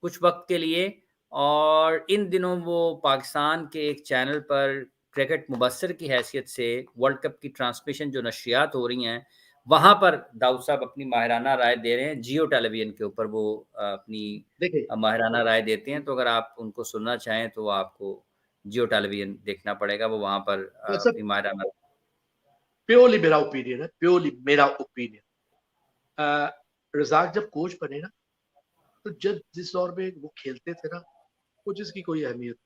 कुछ वक्त के लिए, और इन दिनों वो पाकिस्तान के एक चैनल पर क्रिकेट मुबस्सिर की हैसियत से वर्ल्ड कप की ट्रांसमिशन जो नशियात हो रही हैं वहाँ पर दाऊद साहब अपनी माहिराना राय दे रहे हैं। जियो टेलीविजन के ऊपर वो अपनी
देखिए,
माहिराना राय देते हैं, तो अगर आप उनको सुनना चाहें तो आपको जियो टेलीविजन देखना पड़ेगा, वो वहाँ पर अपनी माहिराना।
प्योरली मेरा ओपिनियन है, प्योरली मेरा ओपिनियन। रजाक जब कोच बने ना, तो जब जिस दौर में वो खेलते थे ना, कुछ इसकी कोई अहमियत,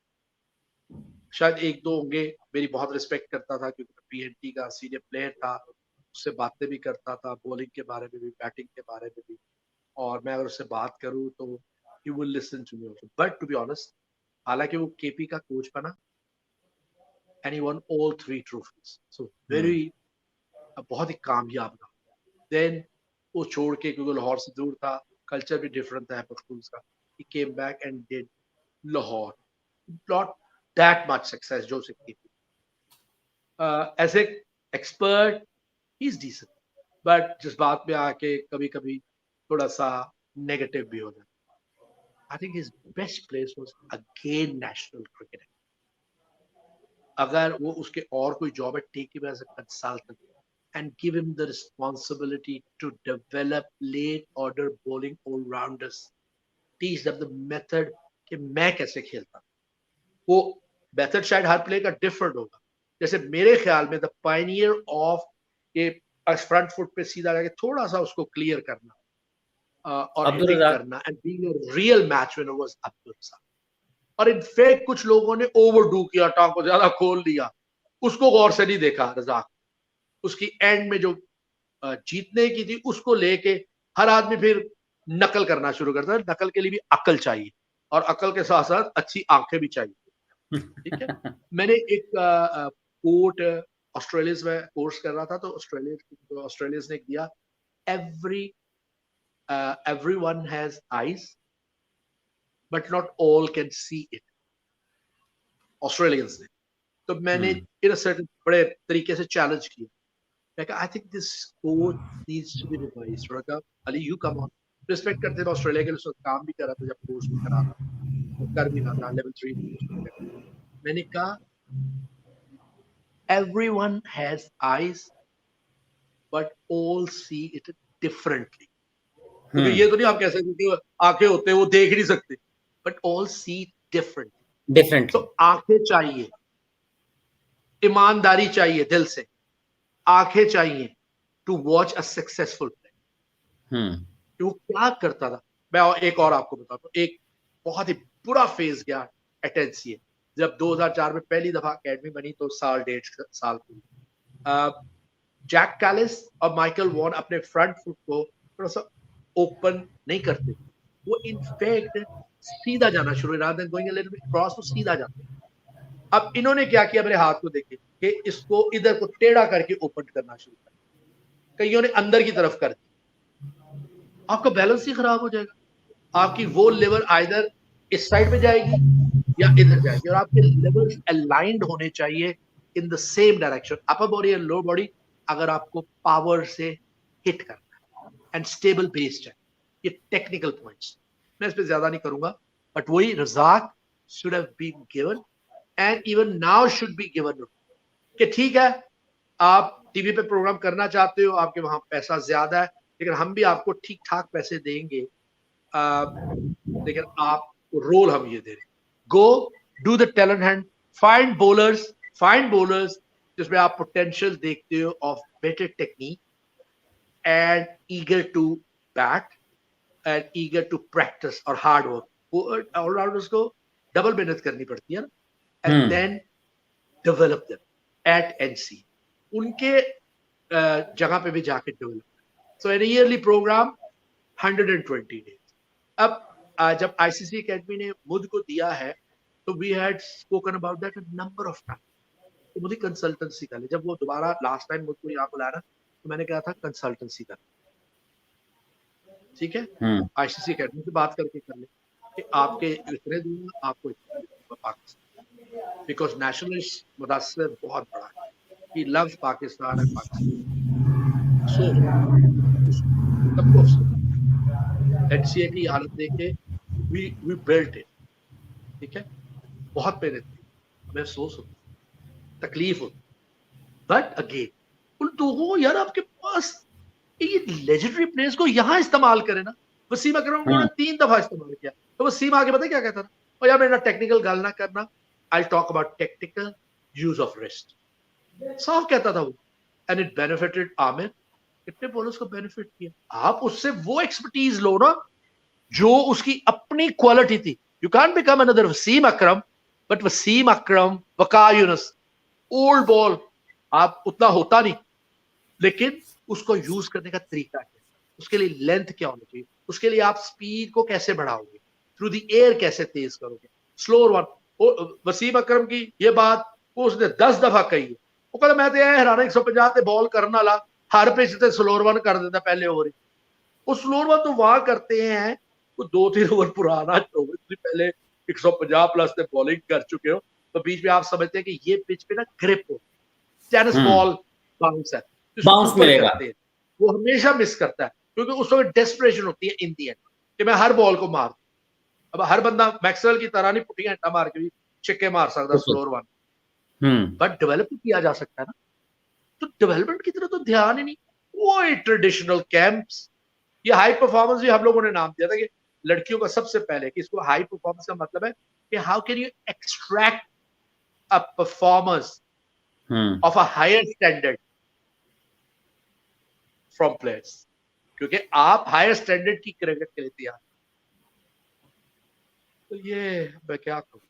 शायद एक दो होंगे, मेरी बहुत रिस्पेक्ट करता था क्योंकि पीएनटी का सीनियर प्लेयर था, उससे बातें भी करता था, बॉलिंग के बारे में भी, बैटिंग के बारे में भी, और मैं अगर उससे बात करूं तो he will listen to me also. But to be honest, हालांकि वो केपी का कोच बना and he won all 3 trophies, so very, बहुत ही कामयाब रहा। देन वो छोड़ के, क्योंकि लाहौर से दूर था, कल्चर भी डिफरेंट था पख्तून्स का, he came back and did Lahore, not that much success जो सकती थी। as a expert he's decent, but जिस बात में आके कभी कभी थोड़ा सा नेगेटिव भी हो जाता। I think his best place was again national cricket। अगर वो उसके और कोई जॉब है, take him as a consultant and give him the responsibility to develop late order bowling all rounders, teach them the method कि मैं कैसे खेलता। वो मेथड शायद हर प्ले का डिफरेंट होगा। जैसे मेरे ख्याल में द पायनियर ऑफ के फ्रंट फुट पे सीधा जाके थोड़ा सा उसको क्लियर करना और हिटिंग करना and being a real match winner was Abdul Razzaq. और इनफैक्ट कुछ लोगों ने ओवरडू किया, टांग को ज्यादा खोल दिया, उसको गौर से नहीं देखा रज़ाक। उसकी एंड में जो जीतने की थी उसको लेके हर आदमी फिर नकल करना शुरू करता है। नकल के लिए भी अकल चाहिए, और अकल के साथ साथ अच्छी आंखें भी चाहिए, ठीक है। मैंने एक कोर्ट ऑस्ट्रेलिया में कोर्स कर रहा था, तो ऑस्ट्रेलिया ने दिया, everyone has eyes but not all can see it, Australians ने। तो मैंने इन अ सर्टेन बड़े तरीके से चैलेंज किया। Like, I think this code needs to be revised. Raga, Ali, you come on. Respect करते थे ऑस्ट्रेलिया के लिए, उसमें काम भी कर रहा था जब कोर्स भी करा था, वो कर भी रहा था लेवल 3। मैंने कहा everyone has eyes but all see it differently, क्योंकि ये तो नहीं आप कह सकते कि आंखें होते हैं वो देख नहीं सकते, बट ऑल सी डिफरेंटली। तो आंखें चाहिए, ईमानदारी चाहिए दिल से, आंखें चाहिए to watch a successful play. वो क्या करता था, मैं एक और आपको बताता हूँ। एक बहुत ही बुरा फेज गया एटेंसी, जब 2004 में पहली दफा एकेडमी बनी तो साल 1.5 साल जैक कैलिस और माइकल वॉन अपने फ्रंट फुट को थोड़ा सा ओपन नहीं करते, वो इनफैक्ट सीधा जाना शुरू, rather than going a little bit cross, तो सीधा जाते। अब इन्होंने क्या किया, मेरे हाथ को देखे कि इसको इधर को टेढ़ा करके ओपन करना शुरू कर, कईयों ने अंदर की तरफ कर दिया। आपका बैलेंस ही खराब हो जाएगा, आपकी वो लेवल आइदर इस साइड पे जाएगी या इधर जाएगी, और आपके लेवल्स अलाइंड होने चाहिए in the same direction, upper body and lower body, अगर आपको पावर से हिट करना है एंड स्टेबल बेस चाहिए। ये टेक्निकल पॉइंट्स मैं इस पे ज्यादा नहीं करूंगा, बट वही Razzaq should have been given and even now should be given कि ठीक है आप टीवी पे प्रोग्राम करना चाहते हो, आपके वहां पैसा ज्यादा है, लेकिन हम भी आपको ठीक ठाक पैसे देंगे, लेकिन आप रोल हम ये दे रहे, go do the talent hunt, find bowlers जिसमें आप पोटेंशियल देखते हो of better technique and eager to bat and eager to practice और हार्ड वर्क। वो ऑलराउंडर्स को डबल मेहनत करनी पड़ती है ना, and then develop them at NC, उनके जगह पे भी जाके develop. So an early programme 120 days. अब जब आईसीसी एकेडमी ने मुझ को दिया है तो we had spoken about that a number of time. तो मुझे कंसल्टेंसी कर ली, जब वो दोबारा लास्ट टाइम मुझको यहाँ बुलाया ना तो मैंने कहा था कंसल्टेंसी कर, ठीक है, आईसीसी एकेडमी से बात करके कर ले कि आपके इतने दूंगा, आपको इतने पाकिस्तान, बिकॉज नेशनलिस्ट मुदासर बहुत बड़ा है, he loves Pakistan and Pakistan so सबको अफसोस एनसीए की हालत देखे, we built it, ठीक है, बहुत मेहनत की, हमें अफसोस होता, तकलीफ होती, बट अगेन उन लोगों यार आपके पास ये लेजेंडरी प्लेयर्स को यहाँ इस्तेमाल करें ना। वसीम अकरम को 3 दफा इस्तेमाल किया, तो वसीम आगे पता क्या कहता था, और यार मेरा टेक्निकल गल ना करना, I talk about technical use of wrist, साफ कहता था वो, एंड इट बेनिफिटेड आमिर, कितने बॉलर्स को बेनिफिट किया। आप उससे वो एक्सपर्टीज लो ना जो उसकी अपनी क्वालिटी थी। You can become another Wasim Akram, but Wasim Akram, Waqar Younis, old ball आप उतना होता नहीं, लेकिन उसको यूज करने का तरीका है, उसके लिए लेंथ क्या होनी चाहिए, उसके लिए आप स्पीड को कैसे बढ़ाओगे, थ्रू द एयर कैसे तेज करोगे, स्लोअर वन। वसीम अकरम की ये बात वो उसने 10 दफा कही है, वो कहता मैं तो हराना 150 ते बॉल करने वाला हर पिच ते स्लोअर वन कर देता पहले ओवर ही। वो स्लोअर वन तो वहां करते हैं वो 2-3 ओवर पुराना ओवर, पहले 150 प्लस ते बॉलिंग कर चुके हो, तो बीच में आप समझते हैं कि ये पिच पे ना ग्रिप हो, टेनिस बॉल बाउंस है,
बाउंस मिलेगा,
करते हैं, वो हमेशा मिस करता है, क्योंकि उस वक्त डेस्परेशन होती है इन दी एंड कि मैं हर बॉल को मार। अब हर बंदा मैक्सवेल की तरह नहीं पुट्टी घंटा मार के भी छिक्के मार सकता स्लोअर वन, बट डेवलप किया जा सकता है ना, तो डेवलपमेंट की तरफ तो ध्यान ही नहीं। वो ट्रेडिशनल कैंप्स, ये हाई परफॉर्मेंस भी हम लोगों ने नाम दिया था कि लड़कियों का सबसे पहले कि इसको हाई परफॉर्मेंस का मतलब है कि how can you extract a performance of a higher standard from players, क्योंकि आप हायर स्टैंडर्ड की क्रिकेट के लिए तैयार, तो ये मैं क्या कहूँ।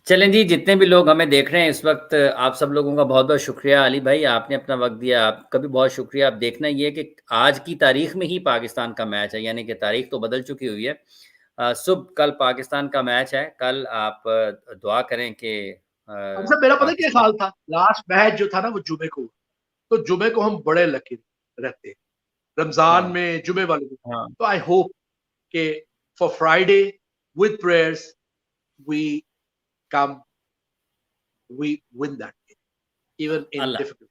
चलें जी, जितने भी लोग हमें देख रहे हैं इस वक्त, आप सब लोगों का बहुत बहुत शुक्रिया। अली भाई आपने अपना वक्त दिया, आपका भी बहुत शुक्रिया। आप देखना ये कि आज की तारीख में ही पाकिस्तान का मैच है, यानी कि तारीख तो बदल चुकी हुई है। सुबह कल पाकिस्तान का मैच है, कल आप दुआ करें कि
अच्छा मेरा पता क्या ख्याल था, लास्ट मैच जो था ना वो जुमे को, तो जुमे को हम बड़े लकी रहते हैं रमजान में जुमे वाले दिन, तो आई होप कि for Friday with prayers we come, we win that game even in difficult,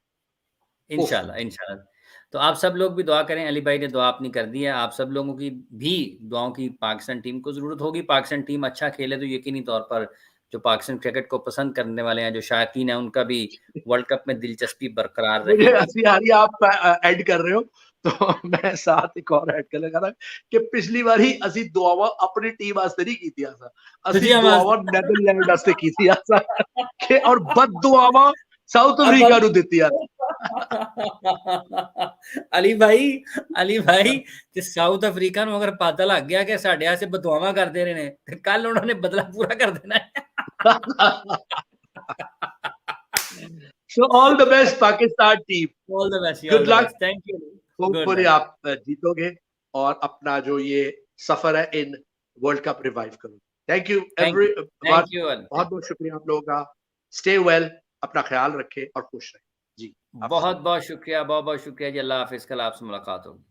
इंशाल्लाह इंशाल्लाह। तो आप सब लोग भी दुआ करें, अली भाई ने दुआ अपनी कर दी है, आप सब लोगों की भी दुआओं की पाकिस्तान टीम को ज़रूरत होगी। पाकिस्तान टीम अच्छा खेले तो यकीनी तौर पर जो पाकिस्तान क्रिकेट को पसंद करने वाले हैं, जो शायकीन हैं, उनका भी वर्ल्ड कप में दिलचस्पी बरकरार
मुझे
रहेगी।
हंसी आ रही है, आप ऐड कर रहे हो तो मैं साथ एक और ऐड कर लगा था कि पिछली बार ही असी दुआवा अपनी टीम वास्ते नहीं की थी ऐसा, असी दुआवा नीदरलैंड वास्ते की थी ऐसा कि और बद दुआवा साउथ अफ्रीका नु दित्ती यार।
अली भाई, अली भाई ते साउथ अफ्रीका नु अगर पता लग गया कि साडे वास्ते बदुआवां करदे रहे ने ते कल उन्होंने बदला पूरा कर देना है।
So all the best Pakistan team.
All the best, all
Good
the
luck.
best. Thank you. Good
hopefully
luck.
आप जीतोगे और अपना जो ये सफर है इन वर्ल्ड कप रिवाइव करो। Thank you every,
Thank you.
बहुत बहुत शुक्रिया आप लोगों का। स्टे वेल, अपना ख्याल रखें और खुश रहें जी।
बहुत बहुत शुक्रिया, बहुत बहुत शुक्रिया जी। अल्लाह हाफिज, कल आपसे मुलाकात होगी।